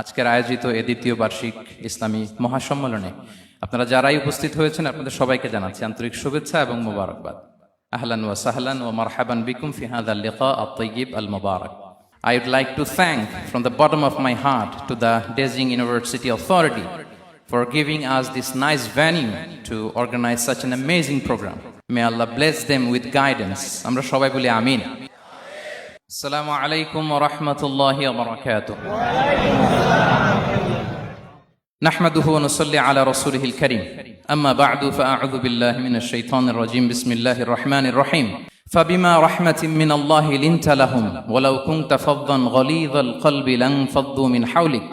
আজকের আয়োজিত এ দ্বিতীয় বার্ষিক ইসলামী মহাসম্মেলনে আপনারা যারাই উপস্থিত হয়েছেন আপনাদের সবাইকে জানাচ্ছি আন্তরিক শুভেচ্ছা এবং মোবারকবাদ। আহলান ওয়া সাহলান ওয়া মারহাবান বিকুম ফি হাযাল লিকা আত-তাইয়্যিব আল-মুবারাক। I would like to thank from the bottom of my heart to the Dezing University Authority for giving us this nice venue to organize such an amazing program. May Allah bless them with guidance. Amra shobai boli amin. Assalamu alaikum wa rahmatullahi wa barakatuh. نحمده ونصلي على رسوله الكريم أما بعد فأعوذ بالله من الشيطان الرجيم بسم الله الرحمن الرحيم فبما رحمة من الله لنت لهم ولو كنت فظا غليظ القلب لانفضوا من حولك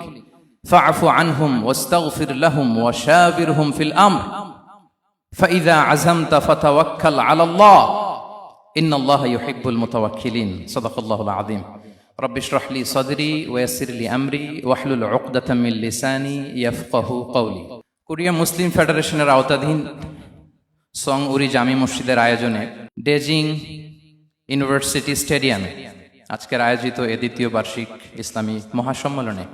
فاعف عنهم واستغفر لهم وشاورهم في الأمر فإذا عزمت فتوكل على الله إن الله يحب المتوكلين صدق الله العظيم رب اشرح لي صدري ويسر لي أمري واحلل عقدة من لساني يفقه قولي Korea মুসলিম ফেডারেশনের আওতাধীন song উরি জামি মসজিদের আয়োজনে ডেজিং university স্টেডিয়ামে আজকের আয়োজিত এ দ্বিতীয় বার্ষিক ইসলামী মহাসম্মেলনে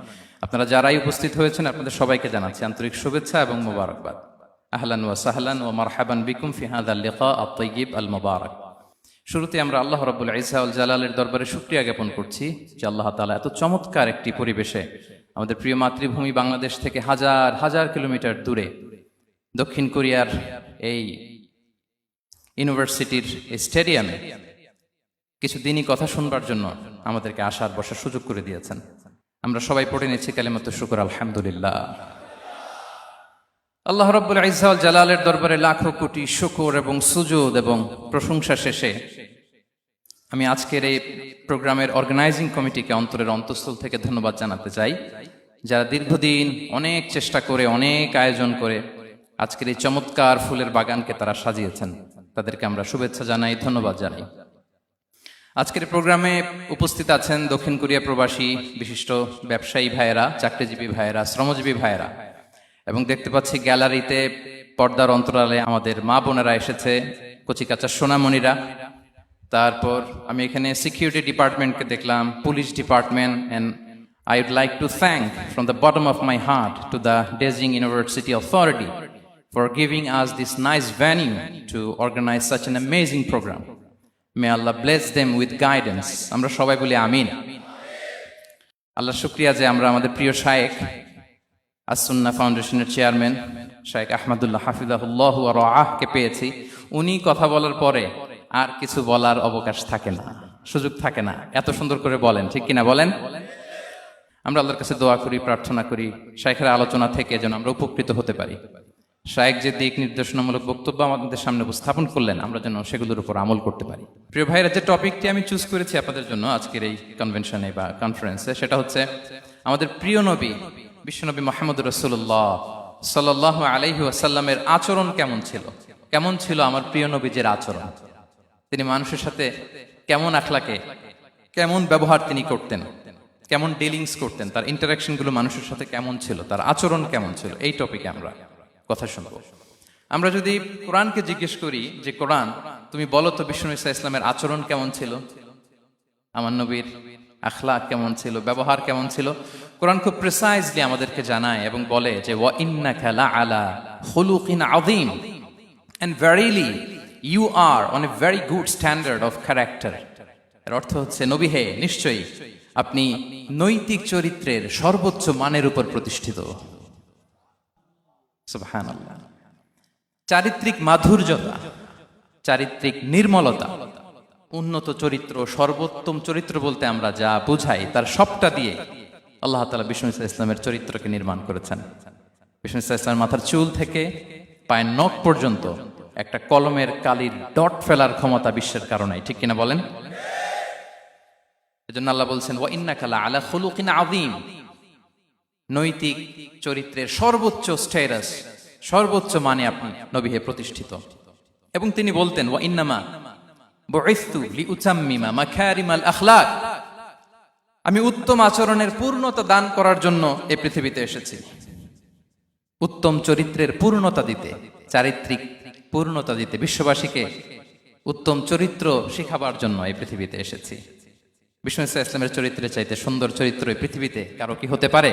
আপনারা যারাই উপস্থিত হয়েছেন আপনাদের সবাইকে জানাচ্ছি আন্তরিক শুভেচ্ছা এবং মোবারকবাদ। আহলান ওয়া সাহলান ওয়া মারহাবান বিকুম ফি হাযাল লিকা আত-তাইয়্যিব আল-মুবারাক। শুরুতে আমরা আল্লাহ রাব্বুল ইজ্জা ওয়াল জালালের দরবারে শুকরিয়া জ্ঞাপন করছি যে আল্লাহ তাআলা এত চমৎকার একটি পরিবেশে আমাদের প্রিয় মাতৃভূমি বাংলাদেশ থেকে হাজার হাজার কিলোমিটার দূরে দক্ষিণ কোরিয়ার এই ইউনিভার্সিটির এই স্টেডিয়ামে কিছু দিনই কথা শুনবার জন্য আমাদেরকে আসার বসার সুযোগ করে দিয়েছেন। আমরা সবাই পড়ে নিচ্ছি কালিমাতুশ শুকর আলহামদুলিল্লাহ। আল্লাহ রাব্বুল ইজ্জা ওয়াল জালালের দরবারে লাখো কোটি শুকর এবং সুজুদ এবং প্রশংসা শেষে আমি আজকের এই প্রোগ্রামের অর্গানাইজিং কমিটিকে অন্তরের অন্তঃস্থল থেকে ধন্যবাদ জানাতে চাই, যারা দীর্ঘদিন অনেক চেষ্টা করে অনেক আয়োজন করে আজকের এই চমৎকার ফুলের বাগানকে তারা সাজিয়েছেন। তাদেরকে আমরা শুভেচ্ছা জানাই, ধন্যবাদ জানাই। আজকের প্রোগ্রামে উপস্থিত আছেন দক্ষিণ কোরিয়া প্রবাসী বিশিষ্ট ব্যবসায়ী ভাইয়েরা, চাকরিজীবী ভাইয়েরা, শ্রমজীবী ভাইয়েরা, এবং দেখতে পাচ্ছি গ্যালারিতে পর্দার অন্তরালে আমাদের মা বোনেরা এসেছে, কচিকাচা সোনামণিরা। তারপর আমি এখানে সিকিউরিটি ডিপার্টমেন্টকে দেখলাম, police department, and I would like to thank from the bottom of my heart to the Dezing University Authority for giving us this nice venue to organize such an amazing program. May Allah bless them with guidance. Amra shobai boli amin. Allah shukriya je amra amader priyo shaykh as-Sunnah ফাউন্ডেশনের chairman শাইখ আহমদুল্লাহ হাফিজাহুল্লাহ ওয়া রাআহ কে পেয়েছি। উনি কথা বলার পরে আর কিছু বলার অবকাশ থাকে না, সুযোগ থাকে না, এত সুন্দর করে বলেন, ঠিক কিনা বলেন? আমরা আল্লাহর কাছে দোয়া করি, প্রার্থনা করি শাইখের আলোচনা থেকে যেন আমরা উপকৃত হতে পারি। শাইখ যে দিক নির্দেশনামূলক বক্তব্য আমাদের সামনে উপস্থাপন করলেন আমরা যেন সেগুলোর উপর আমল করতে পারি। প্রিয় ভাইরা, যে টপিকটি আমি চুজ করেছি আপনাদের জন্য আজকের এই কনভেনশনে বা কনফারেন্সে, সেটা হচ্ছে আমাদের প্রিয় নবী বিশ্বনবী মুহাম্মদ রাসূলুল্লাহ সাল্লাল্লাহু আলাইহি ওয়াসাল্লামের আচরণ কেমন ছিল। কেমন ছিল আমার প্রিয় নবীজির আচরণ? তিনি মানুষের সাথে কেমন আখলাকে, কেমন ব্যবহার তিনি করতেন, কেমন ডিলিংস করতেন, তার ইন্টারাকশনগুলো মানুষের সাথে কেমন ছিল, তার আচরণ কেমন ছিল, এই টপিকে আমরা কথা শুনব। আমরা যদি কোরআনকে জিজ্ঞেস করি যে কোরআন তুমি বলো তো বিশ্বনবী সাল্লাল্লাহু আলাইহি ওয়াসাল্লামের আচরণ কেমন ছিল, আমার নবীর আখলাক কেমন ছিল, ব্যবহার কেমন ছিল, কোরআন খুব প্রিসাইজলি আমাদেরকে জানায় এবং বলে যে ওয়া ইন্নাকা লাআলা খুলুকিন আযীম, and verily you are on a very good standard of character. এর অর্থ হচ্ছে নবী হে, নিশ্চয়ই আপনি নৈতিক চরিত্রের সর্বোচ্চ মানের উপর প্রতিষ্ঠিত। সুবহানাল্লাহ। চারিত্রিক মাধুর্যতা, চারিত্রিক নির্মলতা, উন্নত চরিত্র, সর্বোত্তম চরিত্র বলতে আমরা যা বুঝাই তার সবটা দিয়ে আল্লাহ তাআলা বিষ্ণু ইসলামের চরিত্রকে নির্মাণ করেছেন। বিষ্ণু ইসলামের মাথার চুল থেকে পায়ের নখ পর্যন্ত একটা কলমের কালির ডট ফেলার ক্ষমতা বিশ্বের কারণে, ঠিক কিনা বলেন? এজন্য আল্লাহ বলছেন ওয়া ইন্নাকা লাআলা খুলুকিন আযীম, নৈতিক চরিত্রের সর্বোচ্চ স্ট্যাটাস, সর্বোচ্চ মানে আপনি নবী হে প্রতিষ্ঠিত। এবং তিনি বলতেন ওয়া ইন্নামা বুইসতু লিউতাম্মিমা মাকারিমাল আখলাক, আমি উত্তম আচরণের পূর্ণতা দান করার জন্য এই পৃথিবীতে এসেছি, উত্তম চরিত্রের পূর্ণতা দিতে, চারিত্রিক পূর্ণতা দিতে, বিশ্ববাসীকে উত্তম চরিত্র শিখাবার জন্য এই পৃথিবীতে এসেছি। বিষ্ণু ইসলামের চরিত্রের চাইতে সুন্দর চরিত্র এই পৃথিবীতে কারো কি হতে পারে?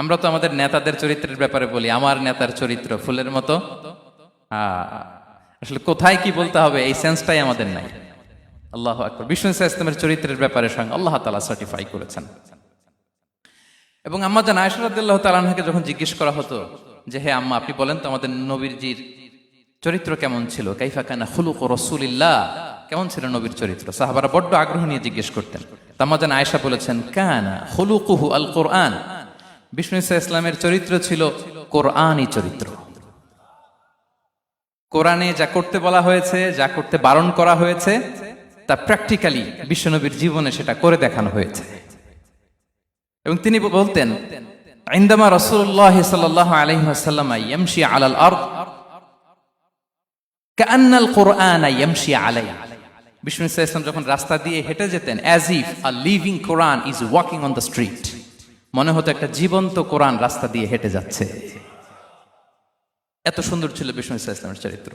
আমরা তো আমাদের নেতাদের চরিত্রের ব্যাপারে বলি, আমার নেতার চরিত্র ফুলের মতো। আসলে কোথায় কি বলতে হবে এই সেন্সটাই আমাদের নাই। আল্লাহু আকবার। বিষ্ণু ইসলামের চরিত্রের ব্যাপারে স্বয়ং আল্লাহ তাআলা সার্টিফাই করেছেন। এবং আম্মা জান আয়েশা রাদিয়াল্লাহু তাআলা আনহাকে যখন জিজ্ঞেস করা হতো যে হে আম্মা, আপনি বলেন তো আমাদের নবীজির চরিত্র কেমন ছিল, কাইফা কানা খুলুক রাসূলিল্লাহ, কেমন ছিল নবীর চরিত্র, সাহাবারা বড্ড আগ্রহ নিয়ে জিজ্ঞেস করতেন। আম্মা জান আয়েশা বলেছেন কানা খুলুকুহু আল কোরআন, বিষ্ণু ইসলামের চরিত্র ছিল কোরআনই চরিত্র। কোরআনে যা করতে বলা হয়েছে, যা করতে বারণ করা হয়েছে, তা প্র্যাকটিক্যালি বিশ্বনবীর জীবনে সেটা করে দেখানো হয়েছে। এবং তিনি বলতেন ইনদামা রাসূলুল্লাহ সাল্লাল্লাহু আলাইহি ওয়াসাল্লাম ইয়ামশি আলাল আরদ কাআন্নাল কুরআনা ইয়ামশি আলাইহি, বিষ্ণু ইসলাম যখন রাস্তা দিয়ে হেঁটে যেতেন as if a living Quran is walking on the street, মনে হতো একটা জীবন্ত কোরআন রাস্তা দিয়ে হেঁটে যাচ্ছে। এত সুন্দর ছিল বিষ্ণু ইসলামের চরিত্র।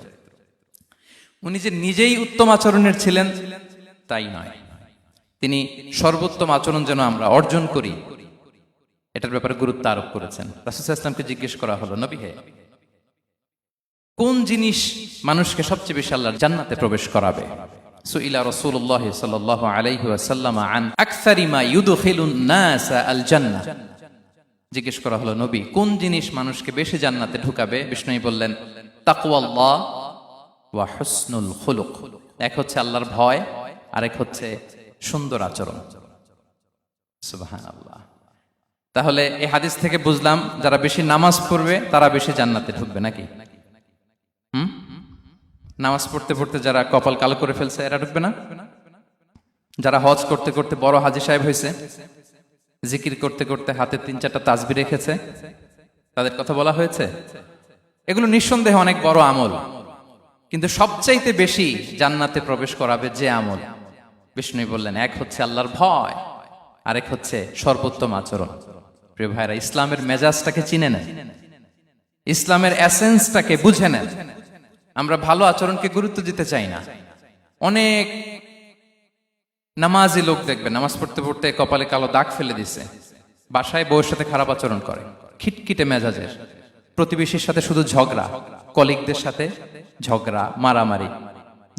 উনি যে নিজেই উত্তম আচরণের ছিলেন তাই নয়, তিনি সর্বোত্তম আচরণ যেন আমরা অর্জন করি এটার ব্যাপারে গুরুত্ব আরোপ করেছেন। রাসূল সাল্লাল্লাহু আলাইহি ওয়াসাল্লামকে জিজ্ঞেস করা হলো, নবী হে, কোন জিনিস মানুষকে সবচেয়ে বেশি আল্লাহর জান্নাতে প্রবেশ করাবে? সুইলা রাসূলুল্লাহ সাল্লাল্লাহু আলাইহি ওয়াসাল্লাম আন আকসারি মা ইউদখিলুন নাস আল জান্নাহ, জিজ্ঞেস করা হলো নবী কোন জিনিস মানুষকে বেশি জান্নাতে ঢুকাবে? বিষ্ণু বললেন তাকওয়াল্লাহ ওয়া হুসনুল খুলুক, এক হচ্ছে আল্লাহর ভয়, আরেক হচ্ছে সুন্দর আচরণ। সুবহানাল্লাহ। তাহলে এই হাদিস থেকে বুঝলাম যারা বেশি নামাজ পড়বে তারা বেশি জান্নাতে ঢুকবে নাকি? নামাজ পড়তে পড়তে যারা কপাল কালো করে ফেলছে এরা ঢুকবে না? যারা হজ করতে করতে বড় হাজী সাহেব হয়েছে, জিকির করতে করতে হাতে 3-4টা তাসবিহ রেখেছে, তাদের কথা বলা হয়েছে। এগুলো নিঃসন্দেহে অনেক বড় আমল, কিন্তু সবচাইতে বেশি জান্নাতে প্রবেশ করাবে যে আমল, বিষ্ণু বললেন এক হচ্ছে আল্লাহর ভয়, আরেক হচ্ছে সর্বোত্তম আচরণ। প্রিয় ভাইরা, ইসলামের মেজাজটাকে চিনে নেন, ইসলামের এসেন্সটাকে বুঝে নেন। আমরা ভালো আচরণকে গুরুত্ব দিতে চাই না। অনেক নামাজি লোক দেখবে নামাজ পড়তে পড়তে কপালে কালো দাগ ফেলে দিছে, বাসায় বউয়ের সাথে খারাপ আচরণ করে, খিটখিটে মেজাজের, প্রতিবেশীর সাথে শুধু ঝগড়া, কলিগদের সাথে ঝগড়া, মারামারি,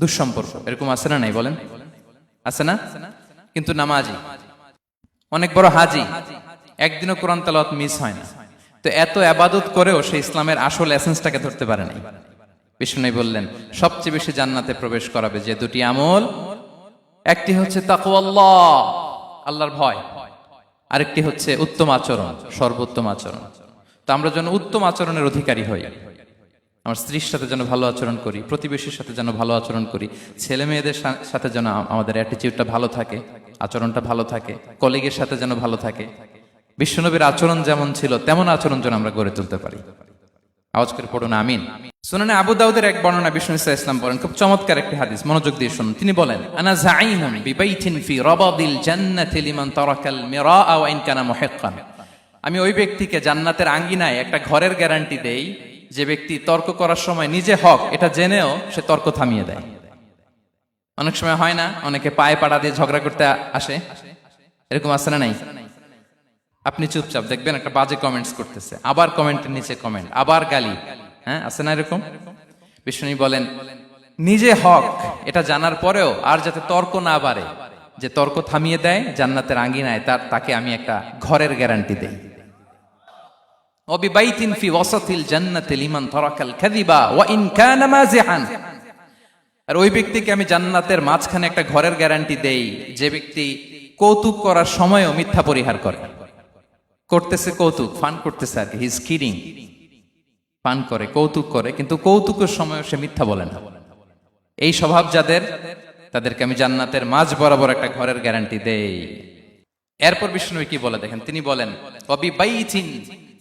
দুঃসম্পর্ক, এরকম আছে না নাই বলেন? আছে না? কিন্তু নামাজি, অনেক বড় হাজি, একদিনও কোরআন তেলাওয়াত মিস হয় না, তো এত ইবাদত করেও সে ইসলামের আসল এসেন্সটাকে ধরতে পারে নাই। বিষ্ণু বললেন সবচেয়ে বেশি জান্নাতে প্রবেশ করাবে যে দুটি আমল, একটি হচ্ছে তাকওয়াল্লাহ, আল্লাহর ভয়, আরেকটি হচ্ছে উত্তম আচরণ, সর্বোত্তম আচরণ। তো আমরা যেন উত্তম আচরণের অধিকারী হই, আমার স্ত্রীর সাথে যেন ভালো আচরণ করি, প্রতিবেশীর সাথে যেন ভালো আচরণ করি, ছেলে মেয়েদের সাথে যেন আমাদের অ্যাটিটিউডটা ভালো থাকে, আচরণটা ভালো থাকে, কলিগের সাথে যেন ভালো থাকে। বিশ্বনবীর আচরণ যেমন ছিল তেমন আচরণ যেন আমরা গড়ে তুলতে পারি। আওয়াজ করে পড়ুন আমিন। সুনানে আবু দাউদের এক বর্ণনা বিষ্ণু ইসলাম বলেন, খুব চমৎকার একটি হাদিস, মনোযোগ দিয়ে শুনুন। তিনি বলেন আনা যাঈমুন বিবাইতিন ফি রাবাদিল জান্নাতি লিমান তারাকাল মিরাআ ওয়া ইন কানা মুহিক্কান, আমি ওই ব্যক্তিকে জান্নাতের আঙ্গিনায় একটা ঘরের গ্যারান্টি দেই যে ব্যক্তি তর্ক করার সময় নিজে হক এটা জেনেও সে তর্ক থামিয়ে দেয়। অনেক সময় হয় না, অনেকে পায়ে পাড়া দিয়ে ঝগড়া করতে আসে, এরকম আছে না নাই? আপনি চুপচাপ দেখবেন একটা বাজে কমেন্টস করতেছে, আবার কমেন্টের নিচে কমেন্ট, আবার গালি, হ্যাঁ আছে না এরকম? বিষ্ণু বলেন নিজে হক এটা জানার পরেও আর যাতে তর্ক না বাড়ে, যে তর্ক থামিয়ে দেয় জান্নাতের আঙ্গিনায়, তাকে আমি একটা ঘরের গ্যারান্টি দেই। ওয়াবিবাইতিন ফি ওয়াসাতিল জান্নাতি লিমান তারাকাল কাযিবা ওয়া ইন কানা মাযিহান, আর ওই ব্যক্তিকে আমি জান্নাতের মাঝখানে একটা ঘরের গ্যারান্টি দেই যে ব্যক্তি কৌতুক করার সময়ও মিথ্যা পরিহার করে। করতেছে কৌতুক, ফান করতেছে আর কি, হি ইজ কিডিং, ফান করে, কৌতুক করে, কিন্তু কৌতুকের সময়ও সে মিথ্যা বলে না। এই স্বভাব যাদের, তাদেরকে আমি জান্নাতের মাঝ বরাবর একটা ঘরের গ্যারান্টি দেই। এরপর বিষ্ণু কি বলে দেখেন, তিনি বলেন ওয়াবিবাইতিন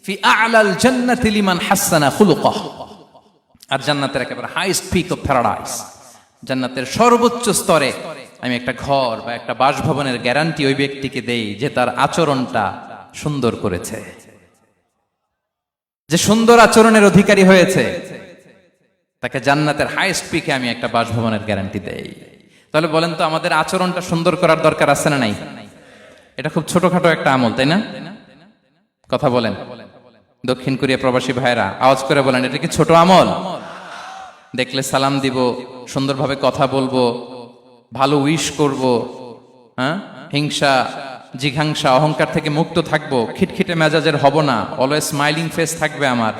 ফি আ'লাল জান্নাতি লিমান হাসানা খুলুকাহ, আর জান্নাতের একেবারে হাইস্ট পিক অফ প্যারাডাইস, জান্নাতের সর্বোচ্চ স্তরে আমি একটা ঘর বা একটা বাসভবনের গ্যারান্টি ওই ব্যক্তিকে দেই যে তার আচরণটা সুন্দর করেছে, যে সুন্দর আচরণের অধিকারী হয়েছে, তাকে জান্নাতের হাইস্ট পিকে আমি একটা বাসভবনের গ্যারান্টি দেই। তাহলে বলেন তো আমাদের আচরণটা সুন্দর করার দরকার আছে না নাই? এটা খুব ছোটখাটো একটা আমল, তাই না? কথা বলেন। দক্ষিণ কোরিয়া প্রবাসী ভাইরা আওয়াজ করে বলেন, এটা কি ছোট আমল? দেখলে সালাম দিব, সুন্দরভাবে কথা বলবো, ভালো উইশ করব, হ্যাঁ, হিংসা জিঘাংসা অহংকার থেকে মুক্ত থাকবো, খিটখিটে মেজাজের হব না, অলওয়েজ স্মাইলিং ফেস থাকবে আমার,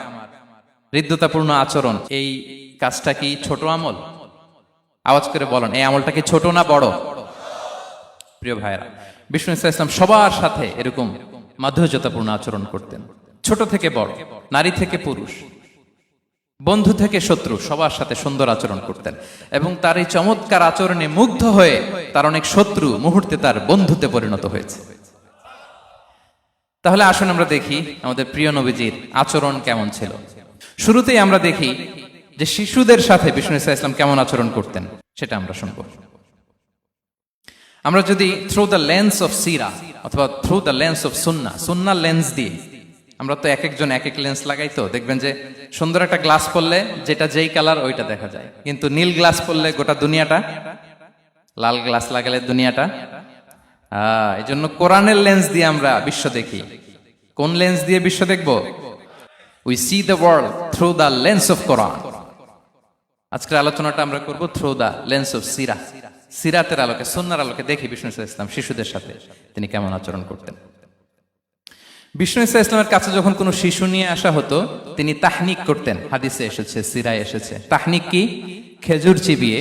হৃদ্যতাপূর্ণ আচরণ। এই কাজটা কি ছোট আমল? আওয়াজ করে বলেন, এই আমলটা কি ছোট না বড়? প্রিয় ভাইরা, বিষ্ণু ইসলাম সবার সাথে এরকম মাধুর্যতাপূর্ণ আচরণ করতেন, ছোট থেকে বড়, নারী থেকে পুরুষ, বন্ধু থেকে শত্রু, সবার সাথে সুন্দর আচরণ করতেন। এবং তার এই চমৎকার আচরণে মুগ্ধ হয়ে তার অনেক শত্রু মুহূর্তে তার বন্ধুতে পরিণত হয়েছে। তাহলে আসুন আমরা দেখি আমাদের প্রিয় নবীজির আচরণ কেমন ছিল। শুরুতেই আমরা দেখি যে শিশুদের সাথে বিষ্ণু ইসলাম কেমন আচরণ করতেন, সেটা আমরা শুনব। আমরা যদি থ্রু দ্য লেন্স অফ সিরা অথবা থ্রু দ্য লেন্স অফ সুন্না, সুন্নার লেন্স দিয়ে, আমরা তো এক একজন এক এক লেন্স লাগাই, তো দেখবেন যে সুন্দর একটা গ্লাস পরলে যেটা যেই কালার ওইটা দেখা যায়, কিন্তু নীল গ্লাস পরলে গোটা দুনিয়াটা, লাল গ্লাস লাগালে দুনিয়াটা। এই জন্য কোরআনের লেন্স দিয়ে আমরা বিশ্ব দেখি। কোন লেন্স দিয়ে বিশ্ব দেখব? We see the world through the lens of Quran. আজকের আলোচনাটা আমরা করব থ্রু দ্য লেন্স অফ সিরা, সিরাতের আলোকে, সুন্নার আলোকে দেখি বিষ্ণু ইসলাম শিশুদের সাথে তিনি কেমন আচরণ করতেন। বিষ্ণু ইসলামের কাছে যখন কোনো শিশু নিয়ে আসা হতো, তিনি তাহনিক করতেন। হাদিসে এসেছে, সিরায় এসেছে। তাহনিক কি? খেজুর চিবিয়ে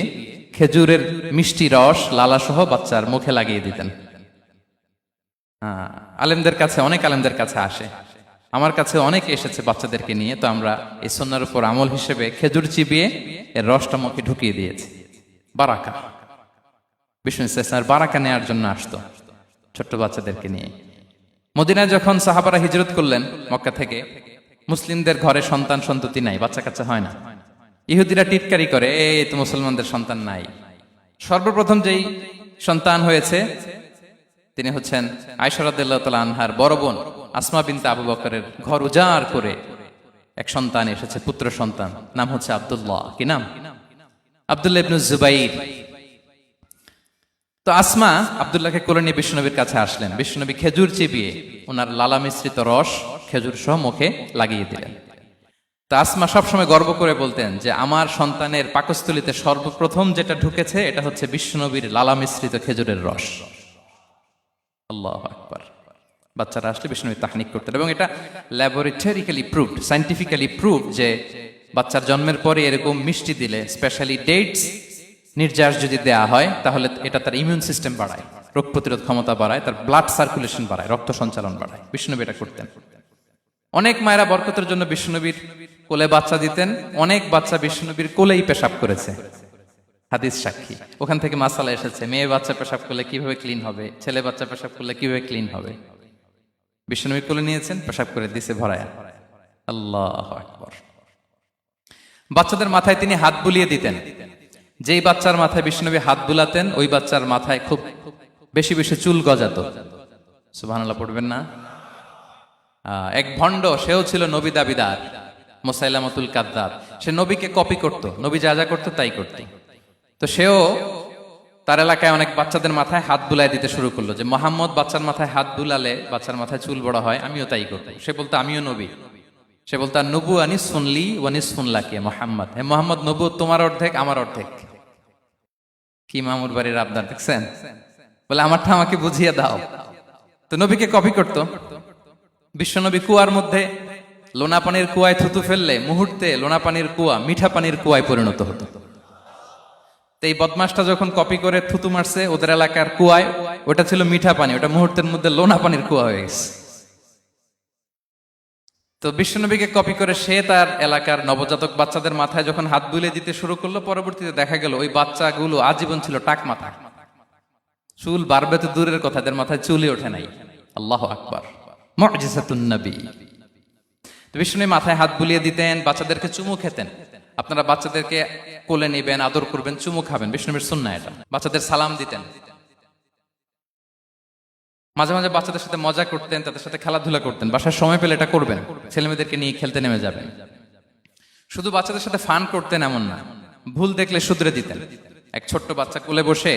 খেজুরের মিষ্টি রস লালাসহ বাচ্চার মুখে লাগিয়ে দিতেন। আলেমদের কাছে, অনেক আলেমদের কাছে আসে, আমার কাছে অনেকে এসেছে বাচ্চাদেরকে নিয়ে, তো আমরা এই সুন্নাহর উপর আমল হিসেবে খেজুর চিবিয়ে এর রসটা মুখে ঢুকিয়ে দিয়েছি। বারাকা, বিষ্ণু ইসলামের বারাকা নেওয়ার জন্য আসতো ছোট্ট বাচ্চাদেরকে নিয়ে। মদিনায় যখন সাহাবারা হিজরত করলেন মক্কা থেকে, মুসলিমদের ঘরে সন্তান সন্ততি নাই, বাচ্চা কাচ্চা হয় না। ইহুদিরা টিটকারি করে, এই তো মুসলমানদের সন্তান নাই। সর্বপ্রথম যেই সন্তান হয়েছে তিনি হচ্ছেন আয়েশা রাদিয়াল্লাহু তাআলা আনহার বড় বোন আসমা বিনতে আবু বকরের ঘর উজাড় করে এক সন্তান এসেছে, পুত্র সন্তান, নাম হচ্ছে আব্দুল্লাহ। কি নাম? আব্দুল্লাহ ইবনে জুবাইর। তো আসমা আব্দুল্লাহকে কোলে নিয়ে বিশ্বনবীর কাছে আসলেন। বিশ্বনবী খেজুর চিবিয়ে ওনার লালা মিশ্রিত রস খেজুর সহ মুখে লাগিয়ে দিলেন। তা আসমা সবসময় গর্ব করে বলতেন যে আমার সন্তানের পাকস্থলীতে সর্বপ্রথম যেটা ঢুকেছে এটা হচ্ছে বিশ্বনবীর লালা মিশ্রিত খেজুরের রস। আল্লাহু আকবার। বাচ্চারা আসলে বিশ্বনবী তাহনিক করতেন, এবং এটা ল্যাবরেটরিক্যালি প্রুভড, সায়েন্টিফিক্যালি প্রুভড যে বাচ্চার জন্মের পরে এরকম মিষ্টি দিলে, স্পেশালি ডেটস নির্যাস যদি দেয়া হয়, তাহলে এটা তার ইমিউন সিস্টেম বাড়ায়, রোগ প্রতিরোধ ক্ষমতা বাড়ায়, তার ব্লাড সার্কুলেশন বাড়ায়, রক্ত সঞ্চালন বাড়ায়। বিষ্ণুনবী এটা করতেন। অনেক মায়েরা বরকতের জন্য বিষ্ণুনবীর কোলে বাচ্চা দিতেন। অনেক বাচ্চা বিষ্ণুনবীর কোলেই পেশাব করেছে, হাদিস সাক্ষী। ওখান থেকে মাসালা এসেছে, মেয়ে বাচ্চা পেশাব করলে কিভাবে ক্লিন হবে, ছেলে বাচ্চা পেশাব করলে কিভাবে ক্লিন হবে। বিষ্ণুনবী কোলে নিয়েছেন, পেশাব করে দিছে ভরায়া। আল্লাহু আকবার। বাচ্চাদের মাথায় তিনি হাত বুলিয়ে দিতেন। যেই বাচ্চার মাথায় বিষ্ণুনবী হাত বুলাতেন, ওই বাচ্চার মাথায় খুব বেশি বেশি চুল গজাতো। সুবহানাল্লাহ পড়বেন না? এক ভণ্ড, সেও ছিল নবী দাবিদার, মুসাইলামাতুল কাযযাব। সে নবীকে কপি করত, নবী যা যা করতো তাই করত। তো সেও তার এলাকায় অনেক বাচ্চাদের মাথায় হাত বুলাই দিতে শুরু করলো, যে মোহাম্মদ বাচ্চার মাথায় হাত বুলালে বাচ্চার মাথায় চুল বড় হয়, আমিও তাই করব। সে বলতো আমিও নবী। সে বলতো নবু আনিস শুনলি ওয়ানিস শুনলাকে মোহাম্মদ, হে মোহাম্মদ, নবু তোমার অর্ধেক আমার অর্ধেক। কি মামুর বাড়ির আবদার দেখছেন? বলে আমারটা আমাকে বুঝিয়ে দাও। তো নবীকে কপি করত। বিশ্বনবী কুয়ার মধ্যে লোনা পানির কুয়ায় থুতু ফেললে মুহূর্তে লোনা পানির কুয়া মিঠা পানির কুয়ায় পরিণত হতো। তো এই বদমাসটা যখন কপি করে থুতু মারছে ওদের এলাকার কুয়ায়, ওটা ছিল মিঠা পানি, ওটা মুহূর্তের মধ্যে লোনা পানির কুয়া হয়ে গেছে। তো বিশ্বনবীকে কপি করে সে তার এলাকার নবজাতক বাচ্চাদের মাথায় যখন হাত বুলিয়ে দিতে শুরু করলো, পরবর্তীতে দেখা গেল ওই বাচ্চাগুলো আজীবন ছিল টাক মাথা। চুল বাড়বে তো দূরের কথা, এদের মাথায় চুলই ওঠে নাই। আল্লাহু আকবার, মুজিজাতুন নবী। তো বিষ্ণু মাথায় হাত বুলিয়ে দিতেন, বাচ্চাদেরকে চুমু খেতেন। আপনারা বাচ্চাদেরকে কোলে নেবেন, আদর করবেন, চুমু খাবেন, বিষ্ণুবীর সুন্নাহ এটা। বাচ্চাদের সালাম দিতেন। মাঝে মাঝে বাচ্চাদের সাথে মজা করতেন, তাদের সাথে খেলাধুলা করতেন। বাসার সময় পেলে এটা করবেন, ছেলেমেয়েদেরকে নিয়ে খেলতে নেমে যাবেন। শুধু বাচ্চাদের সাথে ফান করতেন এমন না, ভুল দেখলে শুধরে দিতেন। এক ছোট্ট বাচ্চা কোলে বসে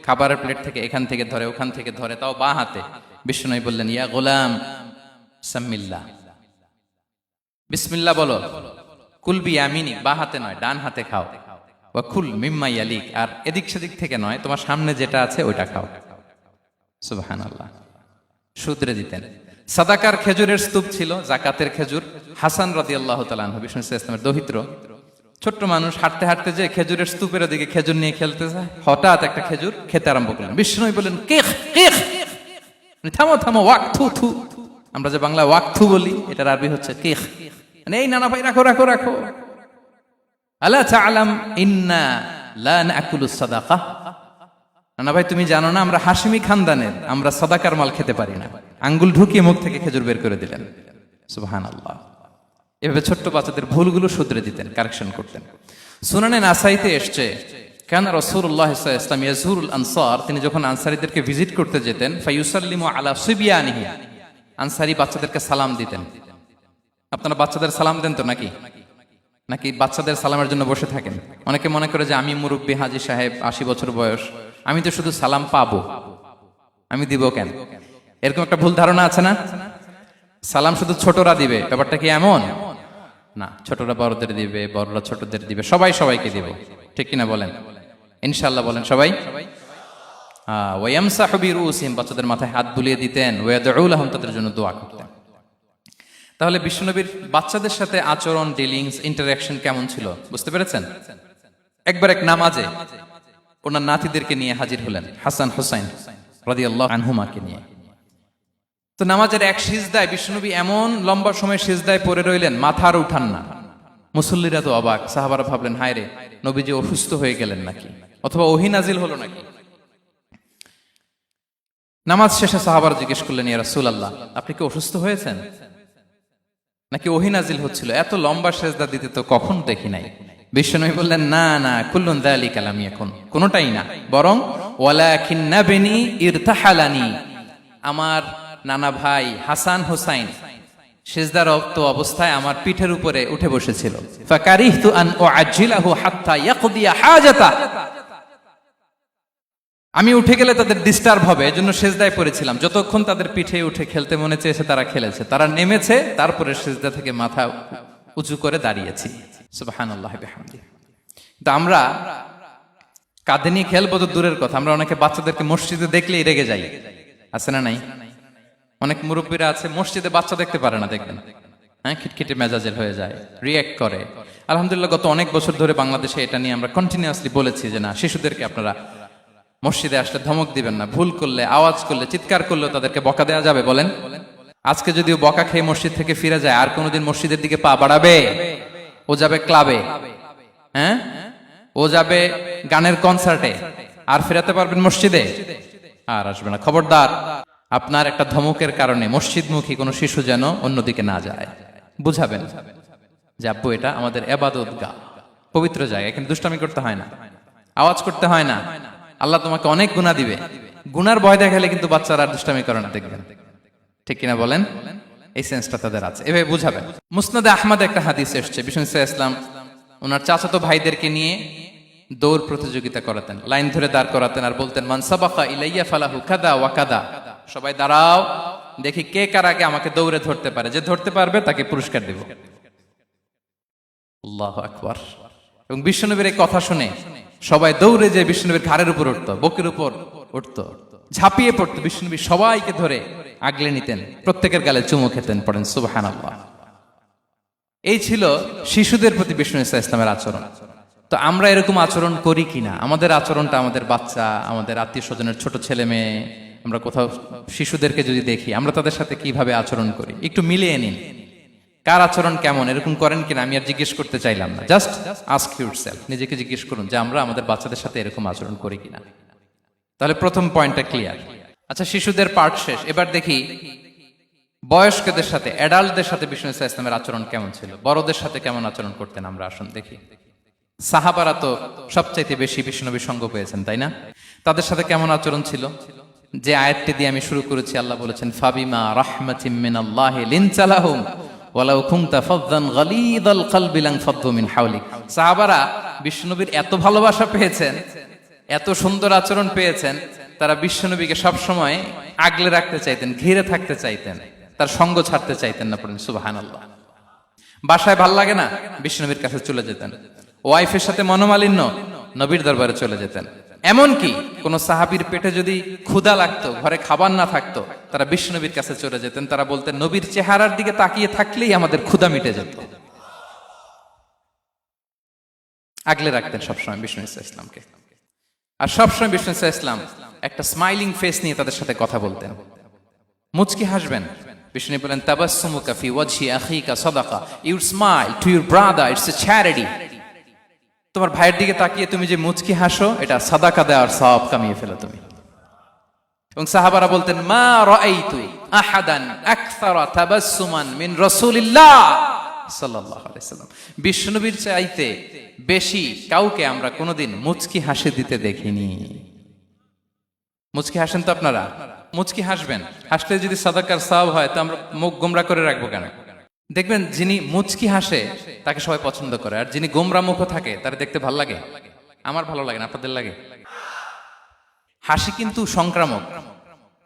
খাবারের প্লেট থেকে এখান থেকে ধরে ওখান থেকে ধরে, তাও বাঁ হাতে। বিষ্ণু বললেন, ইয়া গোলাম সাম্মিল্লাহ, বিসমিল্লাহ বলো, কুল বিয়ামিনিক, বাঁ হাতে নয় ডান হাতে খাও, ওয়া কুল মিম্মা ইয়ালিক, আর এদিক সেদিক থেকে নয়, তোমার সামনে যেটা আছে ওইটা খাও। সুবহানাল্লাহ। শুধরে দিতেন। সাদাকার খেজুরের স্তূপ ছিল, জাকাতের খেজুর। হাসান রাদিয়াল্লাহু তাআলা আনহু, বিষ্ণু ইসলামের দৌহিত্র, ছোট্ট মানুষ, হাঁটতে হাঁটতে যে খেজুরের স্তূপের দিকে খেজুর নিয়ে খেলতেছে, হঠাৎ একটা খেজুর খেতে আরম্ভ করলেন। বিষ্ণু বললেন, কেখ কেখ, থামো থামো, ওয়াক থু থু। আমরা যে বাংলা ওয়াক থু বলি, এটার আরবি হচ্ছে কেখ। এই নানা ভাই, রাখো রাখো রাখো। আলা তাআলাম ইন্না লা নাকুলুস সাদাকা, নানা ভাই তুমি জানো না আমরা হাশিমি খানদানের, আমরা সাদাকার মাল খেতে পারি না। আঙ্গুল ঢুকিয়ে মুখ থেকে খেজুর বের করে দিলেন। সুবহানাল্লাহ। এভাবে ছোট্ট বাচ্চাদের ভুলগুলো শুধরে দিতেন, কারেকশন করতেন। সুনানে নাসাইতে এসছে, কানা রাসূলুল্লাহ সাল্লাল্লাহু আলাইহি ওয়াসাল্লাম ইয়াজুরুল আনসার, তিনি যখন আনসারীদেরকে ভিজিট করতে যেতেন, ফায়ুসাল্লিমু আলা সিবিয়ানিহি, আনসারী বাচ্চাদেরকে সালাম দিতেন। আপনারা বাচ্চাদের সালাম দেন তো নাকি? নাকি বাচ্চাদের সালামের জন্য বসে থাকেন? অনেকে মনে করে যে আমি মুরব্বী হাজী সাহেব, 80 বছর বয়স, আমি তো শুধু সালাম পাবো, আমি দিব কেন? এরকম একটা ভুল ধারণা আছে না? সালাম শুধু ছোটরা দিবে, ব্যাপারটা কি এমন না। ছোটরা বড়দের দিবে, বড়রা ছোটদের দিবে, সবাই সবাইকে দিবে, ঠিক কিনা বলেন? ইনশাআল্লাহ বলেন সবাই। ওয়ায়ামসাহু বিরুসিহিম, বাচ্চাদের মাথায় হাত বুলিয়ে দিতেন। ওয়ায়াদউ লাহুম, তাদের জন্য দোয়া করতেন। তাহলে বিশ্বনবীর বাচ্চাদের সাথে আচরণ, ডিলিংস, ইন্টারঅ্যাকশন কেমন ছিল বুঝতে পেরেছেন? একবার এক নামাজে ওনার নাতিদেরকে নিয়ে হাজির হলেন, হাসান হুসাইন রাদিয়াল্লাহু আনহুমাকে নিয়ে। তো নামাজের এক সিজদায় বিশ্বনবী এমন লম্বা সময় সিজদায় পড়ে রইলেন, মাথা আর উঠান না। মুসল্লিরা তো অবাক, সাহাবারা ভাবলেন, হায় রে, নবীজি অসুস্থ হয়ে গেলেন নাকি, অথবা ওহী নাজিল হলো নাকি। নামাজ শেষে সাহাবারা জিজ্ঞেস করলেন, ইয়া রাসূলুল্লাহ, আপনি কি অসুস্থ হয়েছেন নাকি ওহী নাজিল হচ্ছিল? এত লম্বা সিজদা দিতে তো কখন দেখি নাই। বিশ্বনবী বললেন, না না, কুল্লুন যালিকা লাম ইয়াকুন, কোনটাই না, বরং ওয়ালাকিন্না বিনি ইরতাহালানি, আমার নানা ভাই হাসান হুসাইন সিজদারত অবস্থায় আমার পিঠের উপরে উঠে বসেছিল। ফাকারিহতু আন উআজ্জিলাহু হাত্তা ইয়াকদিয়া হাজাতা, আমি উঠে গেলে তাদের ডিস্টার্ব হবে, এজন্য সিজদায় পড়েছিলাম। যতক্ষণ তাদের পিঠে উঠে খেলতে মনে চেয়েছে তারা খেলেছে, তারা নেমেছে, তারপরে সিজদা থেকে মাথা উঁচু করে দাঁড়িয়েছি। সুবহানাল্লাহি বিহামদিহি। তো আমরা কাঁধে নিয়ে খেলবো তো দূরের কথা, আমরা অনেকে বাচ্চাদেরকে মসজিদে দেখলেই রেগে যাই, আছে না নাই? অনেক মুরব্বীরা আছে মসজিদে বাচ্চা দেখতে পারে না, দেখবেন, হ্যাঁ, খিটখিটে মেজাজের হয়ে যায়, রিয়্যাক্ট করে। আলহামদুলিল্লাহ গত অনেক বছর ধরে বাংলাদেশে এটা নিয়ে আমরা কন্টিনিউয়াসলি বলেছি যে না, শিশুদেরকে আপনারা মসজিদে আসলে ধমক দিবেন না, ভুল করলে, আওয়াজ করলে, চিৎকার করলেও তাদেরকে বকা দেওয়া যাবে? বলেন। আজকে যদিও বকা খেয়ে মসজিদ থেকে ফিরে যায়, আর কোনোদিন মসজিদের দিকে পা বাড়াবে? ও যাবে ক্লাবে, হ্যাঁ, ও যাবে গানের কনসার্টে, আর ফেরাতে পারবেন মসজিদে? আর আসবে না। খবরদার, আপনার একটা ধমকের কারণে মসজিদমুখী কোনো শিশু যেন অন্যদিকে না যায়। বুঝাবেন যে আব্বু, এটা আমাদের ইবাদতগাহ, পবিত্র জায়গা, এখানে দুষ্টামি করতে হয় না, আওয়াজ করতে হয় না, আল্লাহ তোমাকে অনেক গুনাহ দিবে। গুনার ভয় দেখালে কিন্তু বাচ্চারা আর দুষ্টামি করে না, দেখবেন, ঠিক কিনা বলেন? এই সেন্সটা তাদের আছে, এভাবে বুঝাবেন। মুসনাদে আহমদে একটা হাদিস এসছে, বিষ্ণু ইসলাম ওনার চাচাতো ভাইদেরকে নিয়ে দৌড় প্রতিযোগিতা করাতেন, লাইন ধরে দাঁড় করাতেন, আর বলতেন, মান সাবাকা ইলাইয়া ফালাহু কাদা ওয়া কাদা, সবাই দাঁড়াও, দেখি কে কার আগে আমাকে দৌড়ে ধরতে পারে, যে ধরতে পারবে তাকে পুরস্কার দেব। আল্লাহু আকবার। এবং বিশ্বনবীর এই কথা শুনে সবাই দৌড়ে যে বিশ্বনবীর ঘাড়ের উপর উঠতো, বুকের উপর উঠতো, ঝাঁপিয়ে পড়তো, বিশ্বনবী সবাইকে ধরে আগলে নিতেন, প্রত্যেকের গালে চুমু খেতেন। পড়েন সুবহানাল্লাহ। এই ছিল শিশুদের প্রতি বিষ্ণু ইসলামের আচরণ। তো আমরা এরকম আচরণ করি কিনা? আমাদের আচরণটা আমাদের বাচ্চা, আমাদের আত্মীয় স্বজনের ছোট ছেলে মেয়ে, আমরা কোথাও শিশুদেরকে যদি দেখি, আমরা তাদের সাথে কিভাবে আচরণ করি একটু মিলিয়ে নিন। কার আচরণ কেমন, এরকম করেন কিনা আমি আর জিজ্ঞেস করতে চাইলাম না, জাস্ট আস্ক ইউরসেলফ, নিজেকে জিজ্ঞেস করুন যে আমরা আমাদের বাচ্চাদের সাথে এরকম আচরণ করি কিনা। তাহলে প্রথম পয়েন্টটা ক্লিয়ার। আচ্ছা, শিশুদের পার্ট শেষ, এবার দেখি বয়স্কদের সাথে, অ্যাডাল্টদের সাথে বিষ্ণু ইসলামের আচরণ কেমন ছিল, বড়দের সাথে কেমন আচরণ করতেন। আমরা আসুন দেখি। সাহাবারা তো সবচাইতে বেশি বিষ্ণুনবীর সঙ্গ পেয়েছেন, তাই না? তাদের সাথে কেমন আচরণ ছিল? যে আয়াতটি দিয়ে আমি শুরু করেছি, আল্লাহ বলেছেন, ফাবিমা রাহমাতিম মিনাল্লাহি লিনতা লাহুম ওয়ালাউ কুনতা ফাযযান গালিযাল কলবি লানফাদ্দু মিন হাওলিক। সাহাবারা বিষ্ণুনবীর এত ভালোবাসা পেয়েছেন এত সুন্দর আচরণ পেয়েছেন, তারা বিশ্বনবীকে সবসময় আগলে রাখতে চাইতেন, ঘিরে থাকতে চাইতেন, তার সঙ্গ ছাড়তে চাইতেন না। পড়েন সুবহানাল্লাহ। বাসায় ভাল লাগে না, বিশ্বনবীর কাছে চলে যেতেন। ওয়াইফের সাথে মনোমালিন্য, নবীর দরবারে চলে যেতেন। এমনকি কোন সাহাবীর পেটে যদি ক্ষুধা লাগতো, ঘরে খাবার না থাকতো, তারা বিশ্বনবীর কাছে চলে যেতেন। তারা বলতেন, নবীর চেহারার দিকে তাকিয়ে থাকলেই আমাদের ক্ষুধা মিটে যেত। আগলে রাখতেন সবসময় বিষ্ণু ইসলামকে। আর সবসময় বিষ্ণু ইসলাম একটা স্মাইলিং ফেস নিয়ে তাদের সাথে কথা বলতেন, মুচকি হাসবেন। বিষ্ণু বলেন, তাবাসসুমুকা ফি ওয়াজহি আখিকা সাদাকা, you smile to your brother, it's a charity. তোমার ভাইয়ের দিকে তাকিয়ে তুমি যে মুচকি হাসো, এটা সাদাকা দেওয়ার সওয়াব কামিয়ে ফেলো তুমি। এবং সাহাবারা বলতেন, মা রাআইতু আহাদান আকসারা তাবাসসুমান মিন রাসূলিল্লাহ সাল্লাল্লাহু আলাইহি সাল্লাম। বিশ্বনবীর চাইতে বেশি কাউকে আমরা কোনোদিন মুচকি হাসি দিতে দেখিনি। মুচকি হাসেন তো আপনারা? মুচকি হাসবেন। হাসলে যদি সাদাকার সওয়াব হয়, তো আমরা মুখ গোমরা করে রাখবো কেন? দেখবেন, যিনি মুচকি হাসে তাকে সবাই পছন্দ করে, আর যিনি গোমরা মুখ থাকে তার দেখতে ভালো লাগে। আমার ভালো লাগে না, আপনাদের লাগে? হাসি কিন্তু সংক্রামক,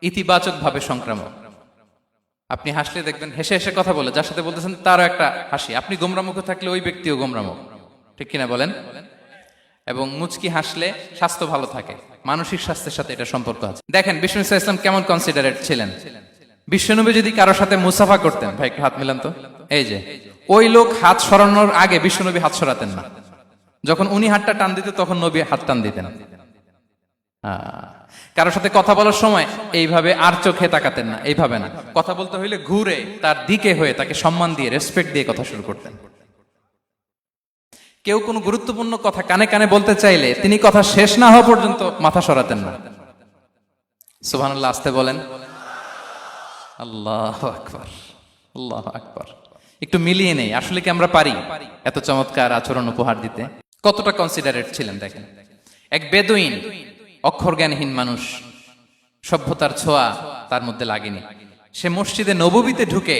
ইতিবাচক ভাবে সংক্রামক। আপনি হাসলে দেখবেন হেসে হেসে কথা বলে, যার সাথে বলতেছেন তারও একটা হাসি। আপনি গোমরা মুখ থাকলে ওই ব্যক্তিও গোমরা মুখ, ঠিক কিনা বলেন? এবং মুচকি হাসলে স্বাস্থ্য ভালো থাকে, মানসিক স্বাস্থ্যের সাথে এটা সম্পর্ক আছে। দেখেন বিষ্ণু ইসলাম কেমন কনসিডারেট ছিলেন। বিশ্বনবী যদি কারোর সাথে মুসাফা করতেন, ভাই একটু হাত মিলান তো, এই যে ওই লোক হাত সরানোর আগে বিশ্বনবী হাত সরাতেন না। যখন উনি হাতটা টান দিতেন, তখন নবী হাত টান দিতেন। কারোর সাথে কথা বলার সময় এইভাবে আর চোখে তাকাতেন না, এইভাবে না। কথা বলতে হইলে ঘুরে তার দিকে হয়ে তাকে সম্মান দিয়ে, রেসপেক্ট দিয়ে কথা শুরু করতেন। কেউ কোনো গুরুত্বপূর্ণ কথা কানে কানে বলতে চাইলে তিনি কথা শেষ না হওয়া পর্যন্ত মাথা সরাতেন না। সুবহানাল্লাহ, আসতে বলেন। আল্লাহু আকবার, আল্লাহু আকবার। একটু মিলিয়ে নেই, আসলে কি আমরা পারি এত চমৎকার আচরণ উপহার দিতে? কতটা কনসিডারেট ছিলেন দেখেন। এক বেদুইন, অক্ষর জ্ঞানহীন মানুষ, সভ্যতার ছোঁয়া তার মধ্যে লাগেনি। সে মসজিদে নববীতে ঢুকে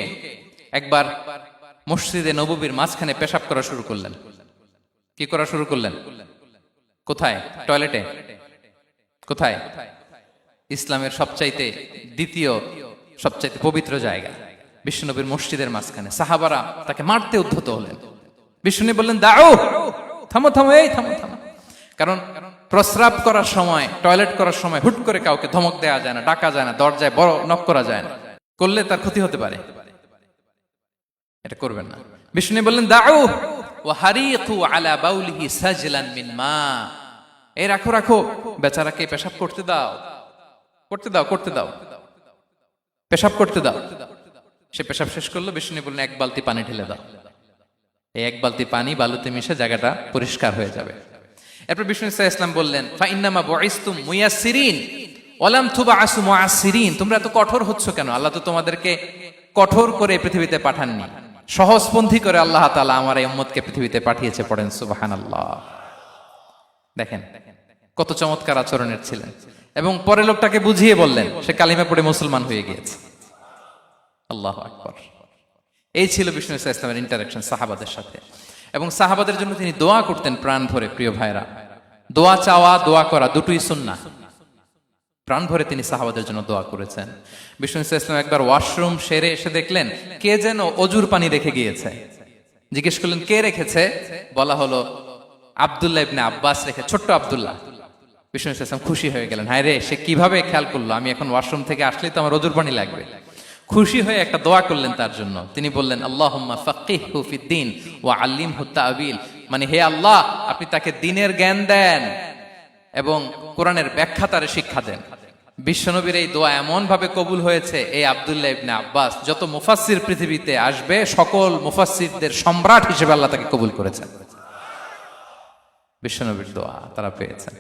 একবার মসজিদে নববীর মাঝখানে পেশাব করা শুরু করলেন। কি করা শুরু করলেন? কোথায়? টয়লেটে? কোথায়? ইসলামের সবচাইতে দ্বিতীয় সবচাইতে পবিত্র জায়গা, বিশ্বনবীর মসজিদের মাঝখানে। সাহাবারা তাকে মারতে উদ্ধত হলেন। বিষ্ণু বললেন, দাও, থামো থামো, এই থামো থামো। কারণ প্রস্রাব করার সময়, টয়লেট করার সময় হুট করে কাউকে ধমক দেওয়া যায় না, ডাকা যায় না, দরজায় বড় নক করা যায় না, করলে তার ক্ষতি হতে পারে। এটা করবেন না। বিষ্ণু বললেন, দাও ওয়া হারিকু আলা বাউলিহি সাজলান মিন মা। এই রাখো রাখো, বেচারাকে পেশাব করতে দাও, করতে দাও, করতে দাও, পেশাব করতে দাও। সে পেশাব শেষ করলো। বিষ্ণু বললেন, এক বালতি পানি ঢেলে দাও। এই এক বালতি পানি বালুতে মিশে জায়গাটা পরিষ্কার হয়ে যাবে। এরপর বিষ্ণু ইসলাম বললেন, ফাইন্নামা বুইসতুম মুয়াসসিরিন ওয়া লাম তুবআসু মুআসসিরিন। তোমরা এত কঠোর হচ্ছ কেন? আল্লাহ তো তোমাদেরকে কঠোর করে পৃথিবীতে পাঠাননি, সহজপন্থী করে আল্লাহ তাআলা আমার এই উম্মতকে পৃথিবীতে পাঠিয়েছে। পড়েন সুবহানাল্লাহ। দেখেন কত চমৎকার আচরণের ছিলেন। এবং পরে লোকটাকে বুঝিয়ে বললেন, সে কালিমা পড়ে মুসলমান হয়ে গিয়েছে। আল্লাহু আকবার। এই ছিল বিষ্ণু ইসলামের ইন্টারাকশন সাহাবাদের সাথে। এবং সাহাবাদের জন্য তিনি দোয়া করতেন প্রাণ ভরে। প্রিয় ভাইরা, দোয়া চাওয়া, দোয়া করা দুটোই সুন্নাহ। প্রাণ ভরে তিনি সাহাবাদের জন্য দোয়া করেছেন। বিষ্ণু ইসলাম একবার ওয়াশরুম সেরে এসে দেখলেন কে যেন অজুর পানি রেখে গিয়েছে। জিজ্ঞেস করলেন, কে রেখেছে? বলা হলো, আব্দুল্লাহ ইবনে আব্বাস রেখে, ছোট্ট আব্দুল্লাহ। বিষ্ণু ইসলাম খুশি হয়ে গেলেন, হায় রে, সে কিভাবে খেয়াল করলো, আমি এখন ওয়াশরুম থেকে আসলেই তো আমার অজুর পানি লাগবে। খুশি হয়ে একটা দোয়া করলেন তার জন্য। তিনি বললেন, আল্লাহুম্মা ফাক্কিহহু ফিদ্দীন ওয়া আল্লিমহু তা'বীল। মানে হে আল্লাহ, আপনি তাকে দ্বীনের জ্ঞান দেন এবং কোরআনের ব্যাখ্যা তারে শিক্ষা দেন। বিশ্বনবীর এই দোয়া এমন ভাবে কবুল হয়েছে, এই আব্দুল্লাহ ইবনে আব্বাস যত মুফাসসির পৃথিবীতে আসবে, সকল মুফাসসিরদের সম্রাট হিসেবে আল্লাহ তাকে কবুল করেছেন। বিশ্বনবীর দোয়া তারা পেয়েছেন।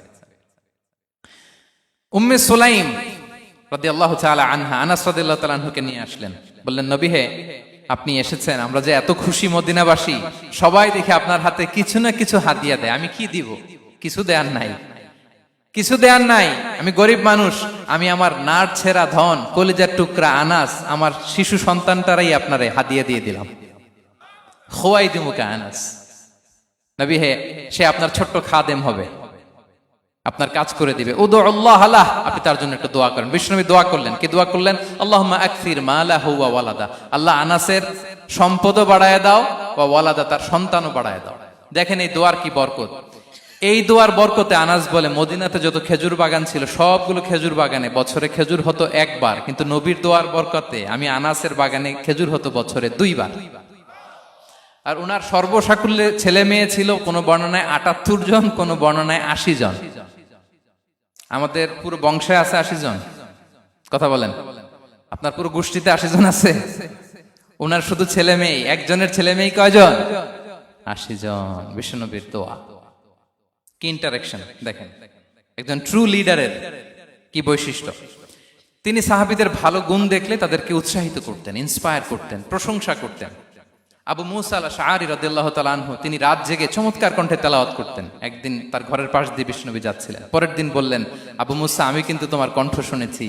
উম্মে সুলাইম রাদিয়াল্লাহু তাআলা আনহা, আনাস রাদিয়াল্লাহু তাআলা আনহুকে নিয়ে আসলেন। বললেন, নবী হে, আপনি এসেছেন, আমরা যে এত খুশি মদিনাবাসী, সবাই দেখে আপনার হাতে কিছু না কিছু হাদিয়া দেয়। আমি কি দিব? কিছু দেয়ার নাই, কিছু দেয়ার নাই। আমি গরিব মানুষ, আমি আমার নাড় ছেঁড়া ধন, কলিজার টুকরা আনাস, আমার শিশু সন্তানটারাই আপনারে হাদিয়া দিয়ে দিলাম। খোয়াই দিমুকা আনাস। নবী হে, সে আপনার ছোট্ট খাদেম হবে, আপনার কাজ করে দিবে। উদুল্লাহ আলাহ, আপনি তার জন্য একটু দোয়া করেন। বিশ্বনবী দোয়া করলেন, কি দোয়া করলেন? আল্লাহুম্মা আকসির মালাহু ওয়া ওয়ালাদা, আল্লাহ আনাসের সম্পদও বাড়ায় দাও, ওয়া ওয়ালাদা, তার সন্তানও বাড়ায় দাও। দেখেন এই দোয়ার কি বরকত। এই দোয়ার বরকতে আনাস বলে মদিনাতে যত খেজুর বাগান ছিল সবগুলো খেজুর বাগানে বছরে খেজুর হতো একবার, কিন্তু নবীর দোয়ার বরকতে আমি আনাসের বাগানে খেজুর হতো বছরে 2 বার। আর উনার সর্বসাকুল্যে ছেলে মেয়ে ছিল, কোন বর্ণনায় 78 জন, কোন বর্ণনায় 80 জন। আমাদের পুরো বংশে আছে 80 জন, কথা বলেন। আপনার পুরো গোষ্ঠীতে 80 জন আছে? উনার শুধু ছেলে মেয়ে, একজনের ছেলে মেয়ে কয়জন? 80 জন। বিশ্বনবীর দোয়া কি ইন্টারেকশন দেখেন, একজন ট্রু লিডারের কি বৈশিষ্ট্য। তিনি সাহাবীদের ভালো গুণ দেখলে তাদেরকে উৎসাহিত করতেন, ইন্সপায়ার করতেন, প্রশংসা করতেন। আবু মুসা আল-আশআরী রাদিয়াল্লাহু তাআলা আনহু, তিনি রাত জেগে চমৎকার কণ্ঠে তেলাওয়াত করতেন। একদিন তার ঘরের পাশ দিয়ে বিশ্বনবী যাচ্ছিলেন, পরের দিন বললেন, আবু মুসা, আমি কিন্তু তোমার কণ্ঠ শুনেছি,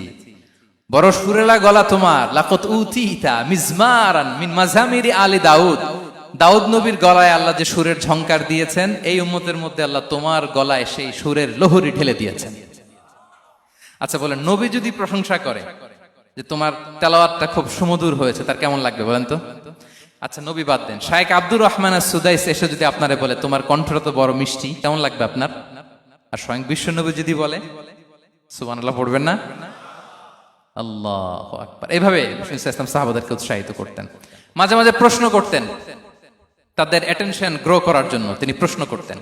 বড় সুরেলা গলা তোমার। লাকাত উতিতা মিজমারান মিন মাজামিরি আলি দাউদ, দাউদ নবীর গলায় আল্লাহ যে সুরের ঝংকার দিয়েছেন, এই উম্মতের মধ্যে আল্লাহ তোমার গলায় সেই সুরের লহরী ঢেলে দিয়েছেন। আচ্ছা বলেন, নবী যদি প্রশংসা করে যে তোমার তেলাওয়াতটা খুব সুমধুর হয়েছে, তার কেমন লাগবে বলেন তো? আচ্ছা নবী বাদ দেন, শায়েখ আব্দুর রহমান আস-সুদাইস এসে যদি আপনারে বলে তোমার কণ্ঠটা তো বড় মিষ্টি, কেমন লাগবে আপনার? আর স্বয়ং বিশ্বনবী যদি বলে, সুবহানাল্লাহ পড়বেন না? আল্লাহু আকবার। এইভাবে ইসলাম সাহাবাদেরকে উৎসাহিত করতেন। মাঝে মাঝে প্রশ্ন করতেন, তাদের অ্যাটেনশন গ্রো করার জন্য তিনি প্রশ্ন করতেন।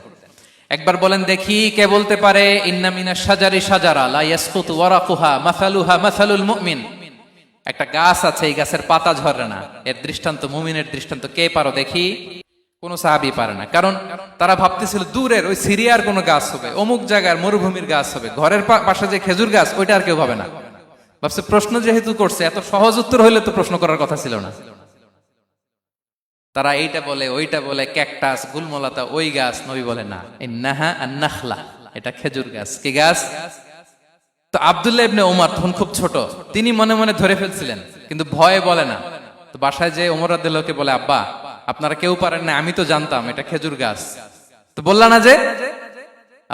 একবার বলেন দেখি, কে বলতে পারে ইন্না মিনাশ শাজারি শাজারা লা ইয়াসকুতু ওয়ারাকুহা মাসালুহা মাসালুল মুমিন, একটা গাছ আছে, এই গাছের পাতা ঝরে না, এর দৃষ্টান্ত মুমিনের দৃষ্টান্ত। কে পারো দেখি? কোন সাহাবী পারে না, কারণ তারা ভাবতেছিল দূরের ওই সিরিয়ার কোন গাছ হবে, অমুক জায়গার মরুভূমির গাছ হবে, ঘরের পাশে যে খেজুর গাছ ওইটা আর কেউ ভাবে না। ভাবছে প্রশ্ন যেহেতু করছে, এত সহজ উত্তর হইলে তো প্রশ্ন করার কথা ছিল না। তারা এইটা বলে, ওইটা বলে, ক্যাকটাস, গুলমলাতা, ওই গাছ। নবী বলে না, ইন্নাহা আন-নাখলা, এটা খেজুর গাছ। কি গাছ? তো আব্দুল্লাহ ইবনে ওমর তখন খুব ছোট, তিনি মনে মনে ধরে ফেলছিলেন, কিন্তু ভয়ে বলে না। তো বাসায় যে ওমর রাদিয়াল্লাহুকে বলে, আব্বা আপনারা কেউ পারেন না, আমি তো জানতাম এটা খেজুর গাছ, তো বললা না যে?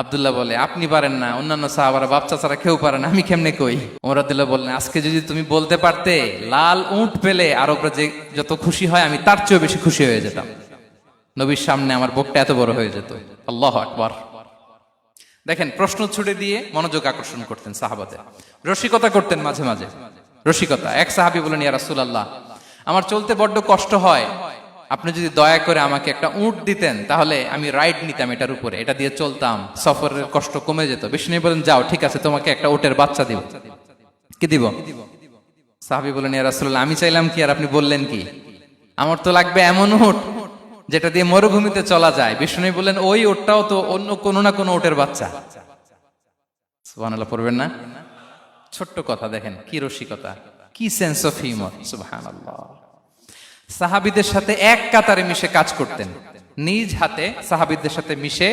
আব্দুল্লাহ বলে, আপনি পারেন না, অন্যান্য সাহাবারা বাচ্চা ছাড়া কেউ পারে না, আমি কেমনে কই? ওমর রাদিয়াল্লাহু বললেন, আজকে যদি তুমি বলতে পারতে, লাল উট পেলে আরবরা যে যত খুশি হয়, আমি তার চেয়েও বেশি খুশি হয়ে যেতাম। নবীর সামনে আমার বুকটা এত বড় হয়ে যেত। আল্লাহু আকবার। দেখেন, প্রশ্ন ছুড়ে দিয়ে মনোযোগ আকর্ষণ করতেন সাহাবাদের। রসিকতা করতেন মাঝে মাঝে, রসিকতা। এক সাহাবী বলেন, ইয়া রাসূলুল্লাহ, আমার চলতে বড্ড কষ্ট হয়, আপনি যদি দয়া করে আমাকে একটা উট দিতেন, তাহলে আমি রাইড নিতাম এটার উপরে, এটা দিয়ে চলতাম, সফরের কষ্ট কমে যেত। বিষ্ণু বলেন, যাও, ঠিক আছে, তোমাকে একটা উটের বাচ্চা দিব। কি দিব? সাহাবী বলেন, ইয়া রাসূলুল্লাহ, আমি চাইলাম কি আর আপনি বললেন কি? আমার তো লাগবে এমন উট যেটা দিয়ে মরুভূমিতে চলা যায়। বিষ্ণু বললেন, ওই উটটাও তো অন্য কোনো না কোনো উটের বাচ্চা। সুবহানাল্লাহ পড়বেন না? ছোট্ট কথা, দেখেন কি রসিকতা, কি সেন্স অফ হিউমার। সুবহানাল্লাহ। সাহাবীদের সাথে এক কাতারে মিশে কাজ করতেন, নিজ হাতে সাহাবীদের সাথে মিশে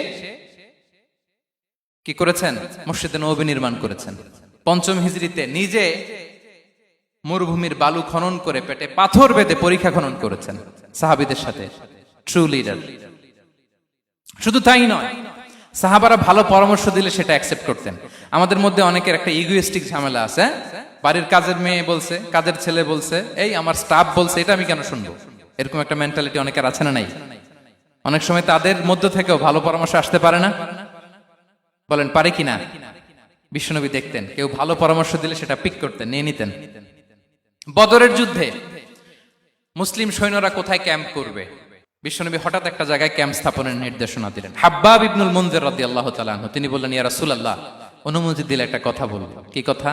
কি করেছেন? মসজিদে নববী নির্মাণ করেছেন। 5ম হিজরিতে নিজে মরুভূমির বালু খনন করে পেটে পাথর বেঁধে পরীক্ষা খনন করেছেন সাহাবীদের সাথে। True leader. শুধু তাই নয়, সাহাবারা ভালো পরামর্শ দিলে সেটা অ্যাকসেপ্ট করতেন। আমাদের মধ্যে অনেকের একটা ইগোইস্টিক ঝামেলা আছে, বাড়ির কাজের মেয়ে বলছে, কাজের ছেলে বলছে, এই আমার স্টাফ বলছে, এটা আমি কেন শুনবো? এরকম একটা মেন্টালিটি অনেকের আছে না নাই? অনেক সময় তাদের মধ্য থেকেও ভালো পরামর্শ আসতে পারে না? বলেন পারে কিনা? বিশ্বনবী দেখতেন, কেউ ভালো পরামর্শ দিলে সেটা পিক করতেন, নিয়ে নিতেন। বদরের যুদ্ধে মুসলিম সৈন্যরা কোথায় ক্যাম্প করবে, বিশ্বনবী হঠাৎ একটা জায়গায় ক্যাম্প স্থাপনের নির্দেশনা দিলেন। হাব্বাব ইবনুল মুনজির রাদিয়াল্লাহু তাআলা আনহু, তিনি বললেন, ইয়া রাসূলুল্লাহ, অনুমতি দিলে একটা কথা বলবো। কি কথা?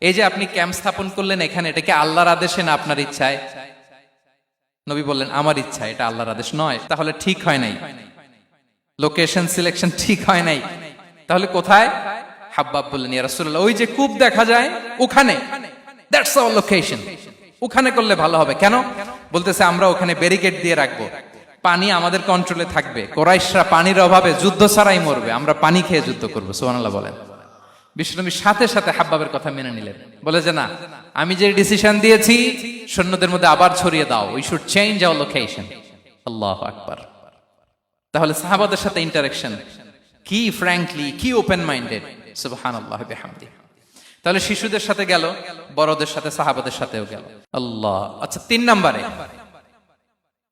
এই যে আপনি ক্যাম্প স্থাপন করলেন এখানে, এটা কি আল্লাহর আদেশে না আপনার ইচ্ছায়? নবী বললেন, আমার ইচ্ছা, এটা আল্লাহর আদেশ নয়। তাহলে ঠিক হয় নাই, লোকেশন সিলেকশন ঠিক হয় নাই। তাহলে কোথায়? হাব্বাব বললেন, ইয়া রাসূলুল্লাহ, ওই যে কূপ দেখা যায় ওখানে, দ্যাটস আওয়ার লোকেশন, ওখানে করলে ভালো হবে। কেন? বলতেছে, আমরা ওখানে ব্যারিকেড দিয়ে রাখবো, পানি আমাদের কন্ট্রোলে থাকবে, কুরাইশরা পানির অভাবে যুদ্ধ ছাড়াই মরবে, আমরা পানি খেয়ে যুদ্ধ করবো। সুবহানাল্লাহ বলেন। বিশ্বনবী সাথে সাথে হাব্বাবের কথা মেনে নিলেন, বলে যে না, আমি যে ডিসিশন দিয়েছি সৈন্যদের মধ্যে আবার ছড়িয়ে দাও, we should change our location. আল্লাহু আকবার। তাহলে সাহাবাদের সাথে ইন্টারেকশন কি ফ্র্যাঙ্কলি, কি ওপেন মাইন্ডেড, সুবহানাল্লাহ বিহামদিহি। তাহলে শিশুদের সাথে গেল, বড়দের সাথে, সাহাবাদের সাথেও গেল। আল্লাহ। আচ্ছা, 3 নম্বরে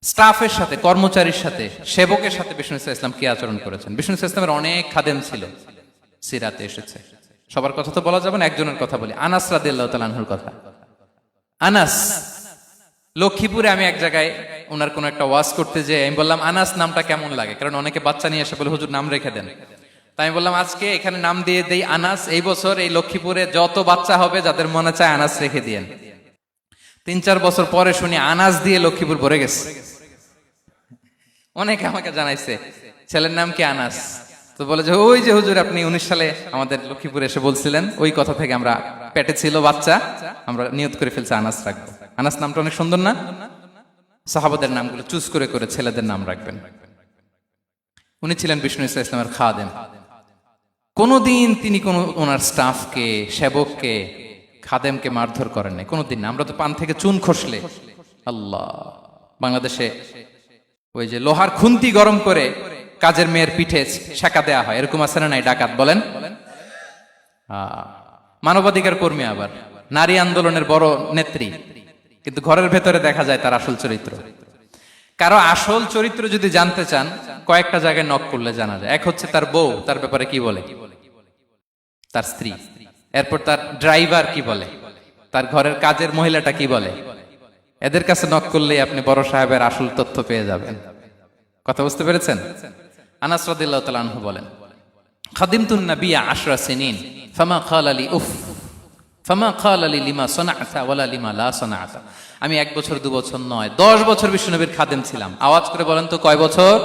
স্টাফের সাথে, কর্মচারীর সাথে, সেবকের সাথে বিষ্ণু ইসলাম কি আচরণ করেছেন? বিষ্ণু ইসলামের অনেক খাদেম ছিল, সিরাতে এসেছে। সবার কথা তো বলা যাবে না, একজনের কথা বলি, আনাস রাদিয়াল্লাহু তাআলা আনহুর কথা। আনাস, লক্ষ্মীপুরে আমি এক জায়গায় ওনার কোন একটা ওয়াজ করতে যেয়ে আমি বললাম আনাস নামটা কেমন লাগে, কারণ অনেকে বাচ্চা নিয়ে এসে বলে হুজুর নাম রেখে দেন। তাই আমি বললাম আজকে এখানে নাম দিয়ে দেই আনাস। এই বছর এই লক্ষ্মীপুরে যত বাচ্চা হবে যাদের মনে চায় আনাস রেখে দিয়েন। 3-4 বছর পরে শুনি আনাস দিয়ে লক্ষ্মীপুর ভরে গেছে। অনেকে আমাকে জানাইছে ছেলের নাম কি আনাস, তো বলে যে ওই যে হুজুর আপনি 19 সালে আমাদের লক্ষ্মীপুরে এসে বলছিলেন, ওই কথা থেকে আমরা, পেটে ছিল বাচ্চা, আমরা নিয়ত করে ফেলছি আনাস রাখবো। আনাস নামটা অনেক সুন্দর না? সাহাবাদের নামগুলো চুজ করে করে ছেলেদের নাম রাখবেন। উনি ছিলেন বিষ্ণু ইসলামের খাদেম। কোনদিন তিনি কোন ওনার স্টাফকে, সেবককে, খাদেমকে মারধর করেন নাই, কোনদিন না। আমরা তো পান থেকে চুন খসলে, আল্লাহ, বাংলাদেশে ওই যে লোহার খুন্তি গরম করে কাজের মেয়ের পিঠে শেখা দেয়া হয়, এরকম আছে না নাই? ডাকাত বলেন, মানবাধিকার কর্মী, আবার নারী আন্দোলনের বড় নেত্রী, কিন্তু ঘরের ভেতরে দেখা যায় তার আসল চরিত্র। কারো আসল চরিত্র যদি জানতে চান, কয়েকটা জায়গায় নক করলে জানা যায়। এক হচ্ছে তার বউ তার ব্যাপারে কি বলে, তার স্ত্রী। এরপর তার ড্রাইভার কি বলে, তার ঘরের কাজের মহিলাটা কি বলে। এদের কাছে নক করলেই আপনি বড় সাহেবের আসল তথ্য পেয়ে যাবেন। কথা বুঝতে পেরেছেন? আনাস রাদিয়াল্লাহু তাআলা আনহু বলেন, খাদিমতুন নাবিয়্যা 10 সিনিন ফামা ক্বালা লি উফ ফামা ক্বালা লি লিমা সানা'তা ওয়ালা লিমা লা সানা'তা। আমি 1 বছর 2 বছর নয়, 10 বছর বিশ্বনবীর খাদেম ছিলাম। আওয়াজ করে বলেন তো কয় বছর?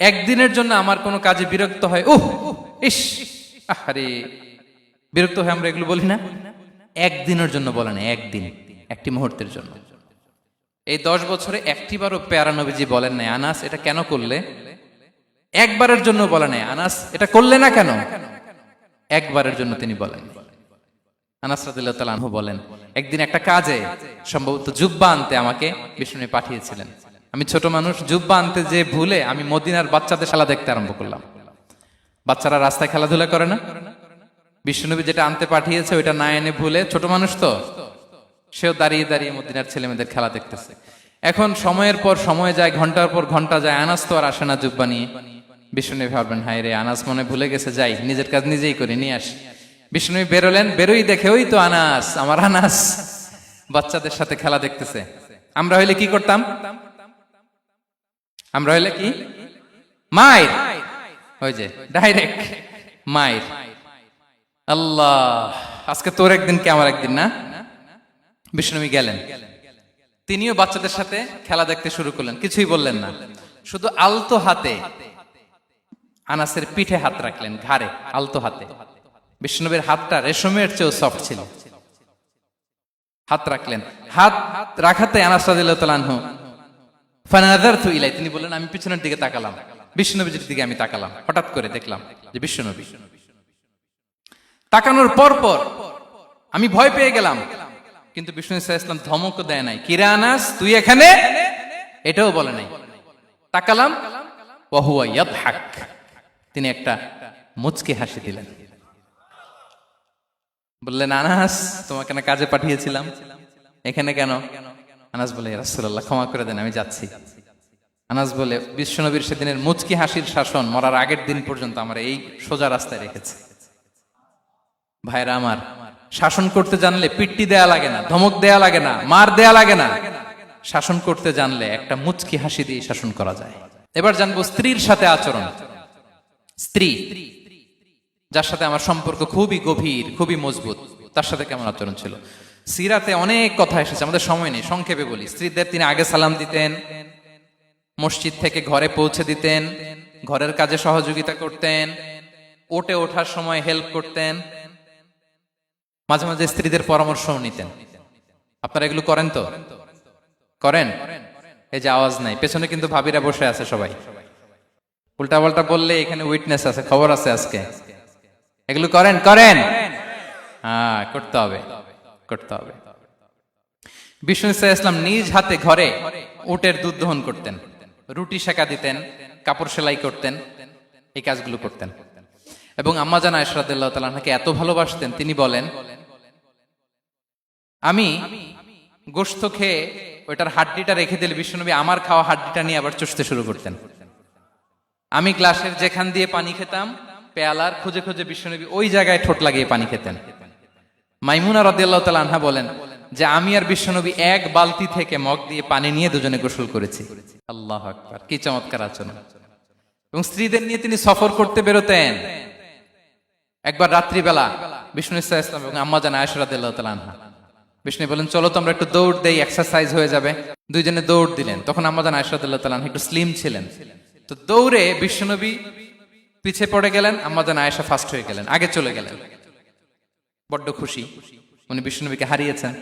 একদিনের জন্য আমার কোনো কাজে বিরক্ত হয়, উহ ইস আরে, বিরক্ত হয় আমরা এগুলো বলি না? একদিনের জন্য বলে না, একদিন, একটি মুহূর্তের জন্য। এই 10 বছরে একটিবারও পেয়ারা নবীজি বলেন নাই আনাস এটা কেন করলে। একবারের জন্য বলে নাই আনাস এটা করলে না কেন, একবারের জন্য তিনি বলেন। আনাস রাদিয়াল্লাহু তাআলা আনহু বলেন, একদিন একটা কাজে, সম্ভবত জুব্বা আনতে আমাকে বিষ্ণু পাঠিয়েছিলেন। আমি ছোট মানুষ, জুব্বা আনতে যে ভুলে আমি মদিনার বাচ্চাদের খেলা দেখতে আরম্ভ করলাম। বাচ্চারা রাস্তায় খেলাধুলা করে না, বিষ্ণুনবী যেটা আনতে পাঠিয়েছে ওইটা না এনে ভুলে, ছোট মানুষ তো, সেও দাঁড়িয়ে দাঁড়িয়ে মদিনার ছেলেমেয়েদের খেলা দেখতেছে। এখন সময়ের পর সময় যায়, ঘন্টার পর ঘন্টা যায়, আনাস তো আর আসে না জুব্বা নিয়ে। বিষ্ণুনবী ভাবলেন হায় রে, আনাস মনে ভুলে গেছে, যাই নিজের কাজ নিজেই করে নিয়ে আসি। বিষ্ণুনবী বেরোলেন, বেরোই দেখে ওই তো আনাস, আমার আনাস বাচ্চাদের সাথে খেলা দেখতেছে। আমরা হইলে কি করতাম? আমরা হইলে কি মায়ের, ওই যে ডাইরেক্ট মায়ের। আল্লাহ, আজকে তোর একদিন কি আমার একদিন না? বিষ্ণুনবী গেলেন, তিনিও বাচ্চাদের সাথে খেলা দেখতে শুরু করলেন, কিছুই বললেন না, শুধু আলতো হাতে আনাসের পিঠে হাত রাখলেন, ঘাড়ে আলতো হাতে। বিষ্ণুনবীর হাতটা রেশমের চেয়েও সফট ছিল। হাত রাখলেন, হাত রাখাতে আনাস রাদিয়াল্লাহু তাআলা আনহু ফানাযারতু ইলাই, তিনি বললেন আমি পিছনের দিকে তাকালাম, বিষ্ণুনবীর দিকে আমি তাকালাম। হঠাৎ করে দেখলাম যে বিষ্ণুনবী। তাকানোর পর পর আমি ভয় পেয়ে গেলাম, কিন্তু বিষ্ণু ইসলাম ধমকও দেয় নাই, কিরে আনাস তুই এখানে, এটাও বলে নাই। তাকালাম, ওয়া হুয়া ইয়াদহাক, তিনি একটা মুচকি হাসি দিলেন। বললেন আনাস তোমাকে না কাজে পাঠিয়েছিলাম, এখানে কেন? আনাস বলে ইয়া রাসূলুল্লাহ ক্ষমা করে দেন, আমি যাচ্ছি। আনাস বলে বিশ্বনবীর সেদিনের মুচকি হাসির শাসন মরার আগের দিন পর্যন্ত আমার এই সোজা রাস্তায় রেখেছে। ভাইরা আমার, শাসন করতে জানলে পিট্টি দেয়া লাগে না, ধমক দেয়া লাগে না, মার দেয়া লাগে না। শাসন করতে জানলে একটা মুচকি হাসি দিয়ে শাসন করা যায়। এবার জানবো স্ত্রীর সাথে আচরণ। স্ত্রী যার সাথে আমার সম্পর্ক খুবই গভীর, খুবই মজবুত, তার সাথে কেমন আচরণ ছিল? সিরাতে অনেক কথা এসেছে, আমাদের সময় নেই, সংক্ষেপে বলি। স্ত্রীদের তিনি আগে সালাম দিতেন, মসজিদ থেকে ঘরে পৌঁছে দিতেন, ঘরের কাজে সহযোগিতা করতেন, ওটে ওঠার সময় হেল্প করতেন, মাঝে মাঝে স্ত্রীদের পরামর্শও নিতেন। আপনারা এগুলো করেন তো? করেন? এই যে আওয়াজ নাই, পেছনে কিন্তু ভাবিরা বসে আছে সবাই। উল্টা পাল্টা বললে এখানে উইটনেস আছে, খবর আছে আজকে। এগুলো করেন? করেন? হ্যাঁ, করতে হবে, করতে হবে। বিষ্ণু ইসলাম নিজ হাতে ঘরে উটের দুধ দহন করতেন, রুটি সেকা দিতেন, কাপড় সেলাই করতেন, এই কাজগুলো করতেন। এবং আম্মা জান আয়েশা রাদিয়াল্লাহু তাআলা আনহাকে এত ভালোবাসতেন, তিনি বলেন, আমি গোশত খেয়ে ওইটার হাড্ডিটা রেখে দিলে বিশ্বনবী আমার খাওয়া হাড্ডিটা নিয়ে আবার চষতে শুরু করতেন। আমি গ্লাসের যেখান দিয়ে পানি খেতাম, পেয়ালার খুঁজে খুঁজে বিশ্বনবী ওই জায়গায় ঠোঁট লাগিয়ে পানি খেতেন। মাইমুনা রাদিয়াল্লাহু তাআলা আনহা বলেন যে আমি আর বিশ্বনবী এক বালতি থেকে মগ দিয়ে পানি নিয়ে দুজনে গোসল করেছি। আল্লাহু আকবার, কি চমৎকার আচরণ। এবং স্ত্রীদের নিয়ে তিনি সফর করতে বেরোতেন। একবার রাত্রিবেলা বিষ্ণু ইসলাম ইসলাম এবং আম্মা জান আয়েশা রাদিয়াল্লাহু তাআলা আনহা, বিষ্ণু বলেন চলো তো আমরা একটু দৌড় দেই, এক্সারসাইজ হয়ে যাবে। দুইজনে দৌড় দিলেন। তখন আম্মা জান আয়েশা রাদিয়াল্লাহু তাআলা আনহা একটু স্লিম ছিলেন, তো দৌড়ে বিশ্বনবী পিছে পড়ে গেলেন, আম্মা জান আয়েশা ফার্স্ট হয়ে গেলেন, আগে চলে গেলেন। বড্ড খুশি, উনি বিশ্বনবীকে হারিয়েছেন।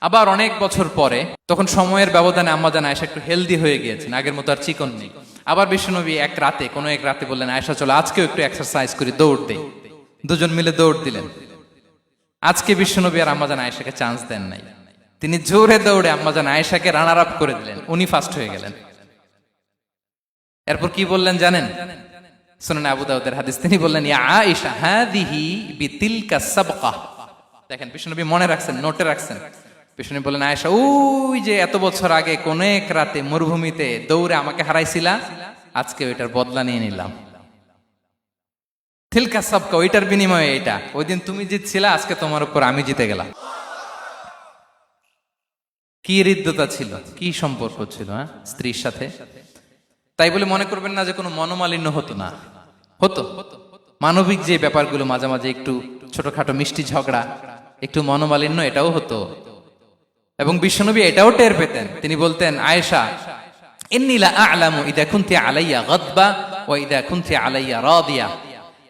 আবার অনেক বছর পরে, তখন সময়ের ব্যবধানে আম্মা জান আয়েশা একটু হেলদি হয়ে গিয়েছেন, আগের মতো আর চিকন নেই। আবার বিশ্বনবী এক রাতে বললেন, আয়েশা চলো আজকেও একটু এক্সারসাইজ করি, দৌড় দেই। দুজন মিলে দৌড় দিলেন। আজকে বিশ্বনবী আর আম্মা জান আয়েশাকে চান্স দেন নাই, তিনি জোরে দৌড়ে আম্মা জান আয়েশাকে রানার আপ করে দিলেন, উনি ফার্স্ট হয়ে গেলেন। এরপর কি বললেন জানেন? সুনানে আবু দাউদের হাদিস, তিনি বললেন, ইয়া আয়েশা হাদিহি বিতিলকা সাবকা। দেখেন বিশ্বনবী মনে রাখছেন, নোটে রাখছেন। বিশ্বনবী বললেন, আয়েশা ওই যে এত বছর আগে কোন এক রাতে মরুভূমিতে দৌড়ে আমাকে হারাইছিলা, আজকে ওইটার বদলা নিয়ে নিলাম। তিলকা সাবকা, ওইটার বিনিময়ে এটা। ওই দিন তুমি জিতছিলা, আজকে তোমার উপর আমি জিতে গেলাম। কি হৃদ্যতা ছিল, কি সম্পর্ক ছিল স্ত্রীর সাথে। তাই বলে মনে করবেন না যে কোনো মনোমালিন্য হতো না, হতো। মানবিক যে ব্যাপারগুলো, মাঝে মাঝে একটু ছোটখাটো মিষ্টি ঝগড়া, একটু মনোমালিন্য, এটাও হতো। এবং বিশ্বনবী এটাও টের পেতেন। তিনি বলতেন, আয়েশা ইন্নী লা আ'লামু ইযা কুনতি আলাইয়া গাদবা ওয়া ইযা কুনতি আলাইয়া রাদিয়া।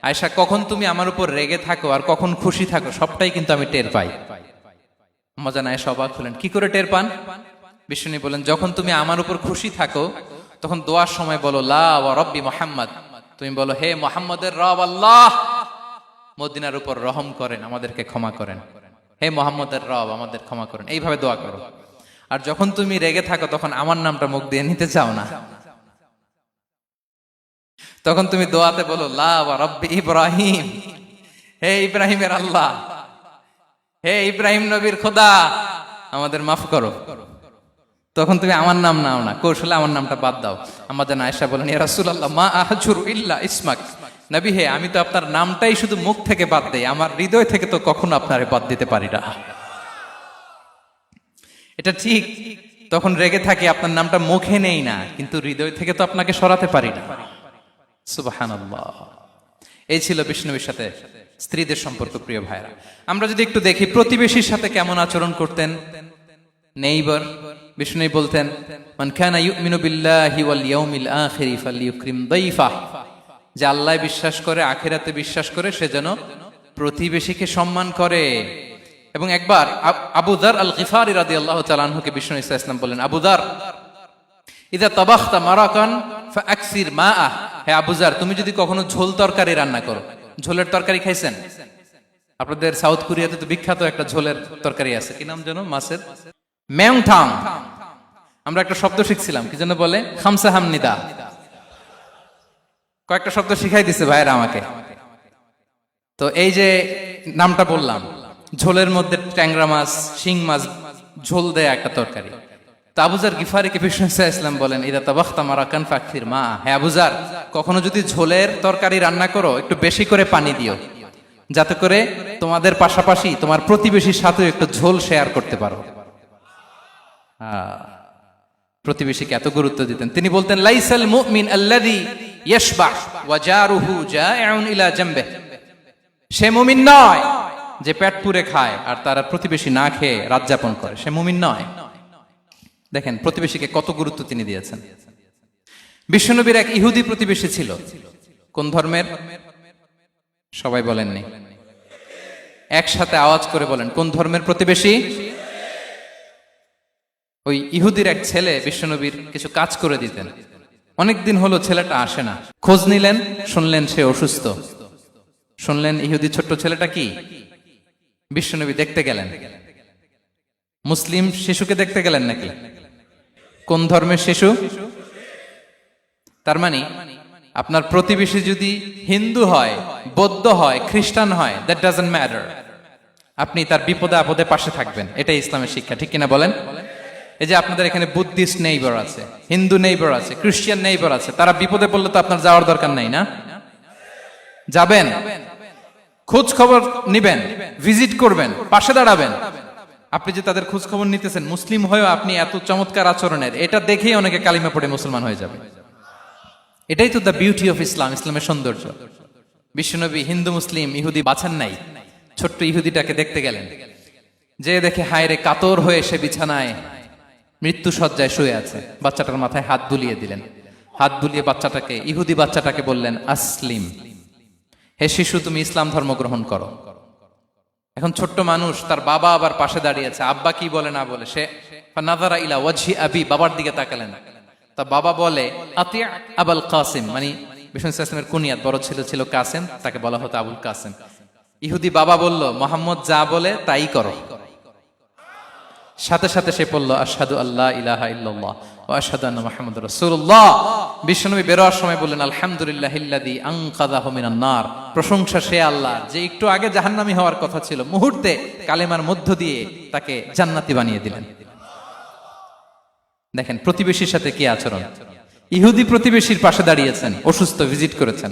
আয়েশা, কখন তুমি আমার উপর রেগে থাকো আর কখন খুশি থাকো, সবটাই কিন্তু আমি টের পাই। আম্মা জান আয়েশা অবাক হলেন, কি করে টের পান? বিশ্বনবী বলেন, যখন তুমি আমার উপর খুশি থাকো তখন দোয়ার সময় বলো লা ওয়া রাব্বি মুহাম্মদ, তুমি বলো হে মুহাম্মদের রব আল্লাহ, মদিনার উপর রহম করেন, আমাদেরকে ক্ষমা করেন। হে মুহাম্মদের রব, আমাদের ক্ষমা করেন, এইভাবে দোয়া করো। আর যখন তুমি রেগে থাকো তখন আমার নামটা মুখ দিয়ে নিতে চাও না, তখন তুমি দোয়াতে বলো লা ওয়া রাব্বি ইব্রাহিম, হে ইব্রাহিমের আল্লাহ, হে ইব্রাহিম নবীর খোদা, আমাদের মাফ করো। তখন তুমি আমার নাম নাও না, কৌশলে আমার নামটা বাদ দাও। আমাদের আয়েশা বলেন, ইয়া রাসূলুল্লাহ মা আহজুরু ইল্লা ইসমাক, নবী হে আমি তো আপনার নামটাই শুধু মুখ থেকে বাদ দেই, আমার হৃদয় থেকে তো কখনো আপনারে বাদ দিতে পারি না। এটা ঠিক, তখন রেগে থাকি, আপনার নামটা মুখে নেই না, কিন্তু হৃদয় থেকে তো আপনাকে সরাতে পারি না। সুবহানাল্লাহ। এই ছিল বিষ্ণুবীর সাথে স্ত্রীদের সম্পর্ক। প্রিয় ভাইরা, আমরা যদি একটু দেখি প্রতিবেশীর সাথে কেমন আচরণ করতেন। নেইবার, বিষ্ণু বলতেন, মান কানা ইউমিনু বিল্লাহি ওয়াল ইয়াউমিল আখিরি ফালইউকরিম দাইফা, যে আল্লাহ বিশ্বাস করে, আখিরাতে বিশ্বাস করে, সে যেন প্রতিবেশীকে সম্মান করে। এবং একবার আবু যার আল গিফারি রাদিয়াল্লাহু তাআলা আনহুকে বিষ্ণু ইসা ইসলাম বললেন, আবু যার ইযা তাবাখতা মারাকান ফাআকসির মাআ, হে আবু যার তুমি যদি কখনো ঝোল তরকারি রান্না করো, ঝোলের তরকারি খাইছেন? আপনাদের সাউথ কোরিয়াতে তো বিখ্যাত একটা ঝোলের তরকারি আছে, কি নাম যেন, মাছের মেয়ংথাং। আমরা একটা শব্দ শিখছিলাম, কি যেন বলে, খামসা হামনিদা। কয়েকটা শব্দ শিখাই দিছে ভাইরা আমাকে। তো এই যে নামটা বললাম, ঝোলের মধ্যে ট্যাংরা মাছ, শিং মাছ ঝোল দেয়া একটা তরকারি। তো আবু যার গিফারিকে বিষ্ণু ইসলাম বলেন, ইদা তাবাখতা মারাকান ফাকসির মা, হে আবু যার কখনো যদি ঝোলের তরকারি রান্না করো, একটু বেশি করে পানি দিও, যাতে করে তোমাদের পাশাপাশি তোমার প্রতিবেশীর সাথে একটু ঝোল শেয়ার করতে পারো। প্রতিবেশীকে এত গুরুত্ব দিতেন। তিনি বলতেন, লাইসাল মুমিন আল্লাযী ইয়াশবা ওয়া জারুহু জাইউন ইলা জামবিহি, সে মুমিন নয় যে পেট পুরে খায় আর তার প্রতিবেশী না খেয়ে রাত যাপন করে, সে মুমিন নয়। দেখেন প্রতিবেশীকে কত গুরুত্ব তিনি দিয়েছেন। বিশ্বনবীর এক ইহুদি প্রতিবেশী ছিল। কোন ধর্মের? সবাই বলেননি, একসাথে আওয়াজ করে বলেন, কোন ধর্মের প্রতিবেশী? ওই ইহুদির এক ছেলে বিশ্বনবীর কিছু কাজ করে দিতেন। অনেকদিন হলো ছেলেটা আসে না, খোঁজ নিলেন, শুনলেন সে অসুস্থ। শুনলেন ইহুদি ছোট্ট ছেলেটা কি, বিশ্বনবী দেখতে গেলেন। মুসলিম শিশুকে দেখতে গেলেন নাকি? কোন ধর্মের শিশু? তার মানে আপনার প্রতিবেশী যদি হিন্দু হয়, বৌদ্ধ হয়, খ্রিস্টান হয়, দ্যাট ডাজন্ট ম্যাটার। আপনি তার বিপদে আপদে পাশে থাকবেন, এটাই ইসলামের শিক্ষা, ঠিক কিনা বলেন? এই যে আপনাদের এখানে বুদ্ধিস্ট নেইবার আছে, হিন্দু নেইবার আছে, খ্রিস্টান নেইবার আছে, তারা বিপদে পড়লে তো আপনার যাওয়ার দরকার নাই, না? যাবেন, খোঁজ খবর নিবেন, ভিজিট করবেন, পাশে দাঁড়াবেন। আপনি যে তাদের খোঁজ খবর নিতেছেন, মুসলিম হয়েও আপনি এত চমৎকার আচরণের, এটা দেখেই অনেকে কালিমা পড়ে মুসলমান হয়ে যাবে। এটাই তো দ্য বিউটি অফ ইসলাম, ইসলামের সৌন্দর্য। বিশ্বনবী হিন্দু মুসলিম ইহুদি বাছান নাই, ছোট্ট ইহুদিটাকে দেখতে গেলেন, যে দেখে হায় রে, কাতর হয়ে সে বিছানায় মৃত্যু শয্যায় শুয়ে আছে। বাচ্চাটার মাথায় হাত বুলিয়ে দিলেন, হাত বুলিয়ে বাচ্চাটাকে, ইহুদি বাচ্চাটাকে বললেন, আসলিম, হে শিশু, তুমি ইসলাম ধর্ম গ্রহণ করো। এখন ছোট্ট মানুষ, তার বাবা আবার পাশে দাঁড়িয়ে আছে, আব্বা কি বলে না বলে, সে নাযারা ইলা ওয়াজহি আবি, বাবার দিকে তাকালেন। তা বাবা বলে, আতি আবুল কাসিম, মানে বিষ্ণু ইসলামের কুনিয়াত, বড় ছেলে ছিল কাসিম, তাকে বলা হতো আবুল কাসিম। ইহুদি বাবা বলল, মোহাম্মদ যা বলে তাই করো। সাথে সাথে সে পড়ল, আশহাদু আল্লাহ ইলাহা ইল্লাল্লাহ ওয়া আশহাদু আন্না মুহাম্মাদুর রাসূলুল্লাহ। বিশ্বনবী বেরোয়ার সময় বললেন, আলহামদুলিল্লাহিল্লাযী আনকাযাহু মিনান নার, প্রশংসা সে আল্লাহর যে একটু আগে জাহান্নামী হওয়ার কথা ছিল, মুহূর্তে কালেমার মধ্য দিয়ে তাকে জান্নাতি বানিয়ে দিলেন। দেখেন প্রতিবেশীর সাথে কি আচরণ। ইহুদি প্রতিবেশীর পাশে দাঁড়িয়েছেন, অসুস্থ, ভিজিট করেছেন।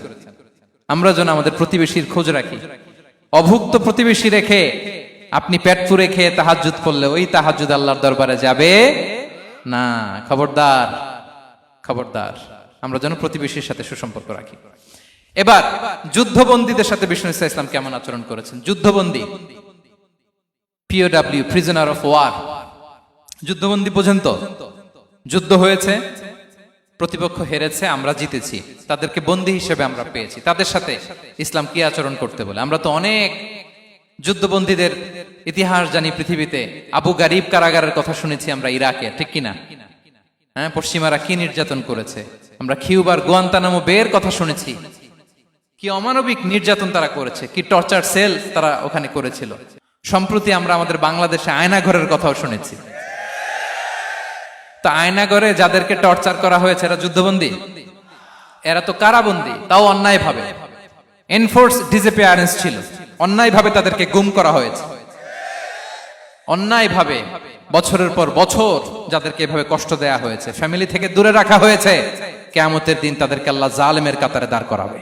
আমরা যেন আমাদের প্রতিবেশীর খোঁজ রাখি। অভুক্ত প্রতিবেশী রেখে আপনি পেট পুরে খেয়ে তাহাজ্জুদ পড়লে ওই তাহাজ্জুদ আল্লাহর দরবারে যাবে না। খবরদার, খবরদার, আমরা যেন প্রতিবেশীর সাথে সুসম্পর্ক রাখি। এবার যুদ্ধবন্দীদের সাথে বিষ্ণু ইসলাম কেমন আচরণ করেছেন। যুদ্ধবন্দী, POW, প্রিজনার অফ ওয়ার, যুদ্ধবন্দী পর্যন্ত যুদ্ধ হয়েছে, প্রতিপক্ষ হেরেছে, আমরা জিতেছি, তাদেরকে বন্দী হিসেবে আমরা পেয়েছি, তাদের সাথে ইসলাম কি আচরণ করতে বলে। আমরা তো অনেক যুদ্ধবন্দীদের ইতিহাস জানি পৃথিবীতে। আবু গারিব কারাগারের কথা শুনেছি আমরা ইরাকে, ঠিক কিনা? হ্যাঁ, পশ্চিমারা কি নির্যাতন করেছে। আমরা কিউবার গুয়ান্তানামো বের কথা শুনেছি, কি অমানবিক নির্যাতন তারা করেছে, কি টর্চার সেল তারা ওখানে করেছিল। সম্প্রতি আমরা আমাদের বাংলাদেশে আয়নাঘরের কথাও শুনেছি। তো আয়নাঘরে যাদেরকে টর্চার করা হয়েছে এরা যুদ্ধবন্দী? এরা তো কারাবন্দী, তাও অন্যায় ভাবে। এনফোর্স ডিসঅ্যাপিয়ারেন্স ছিল, অন্যায় ভাবে তাদেরকে গুম করা হয়েছে। অন্যায় ভাবে বছরের পর বছর যাদেরকে এভাবে কষ্ট দেয়া হয়েছে, ফ্যামিলি থেকে দূরে রাখা হয়েছে, কিয়ামতের দিন তাদেরকে আল্লাহ জালেমের কাতারে দাঁড় করাবে।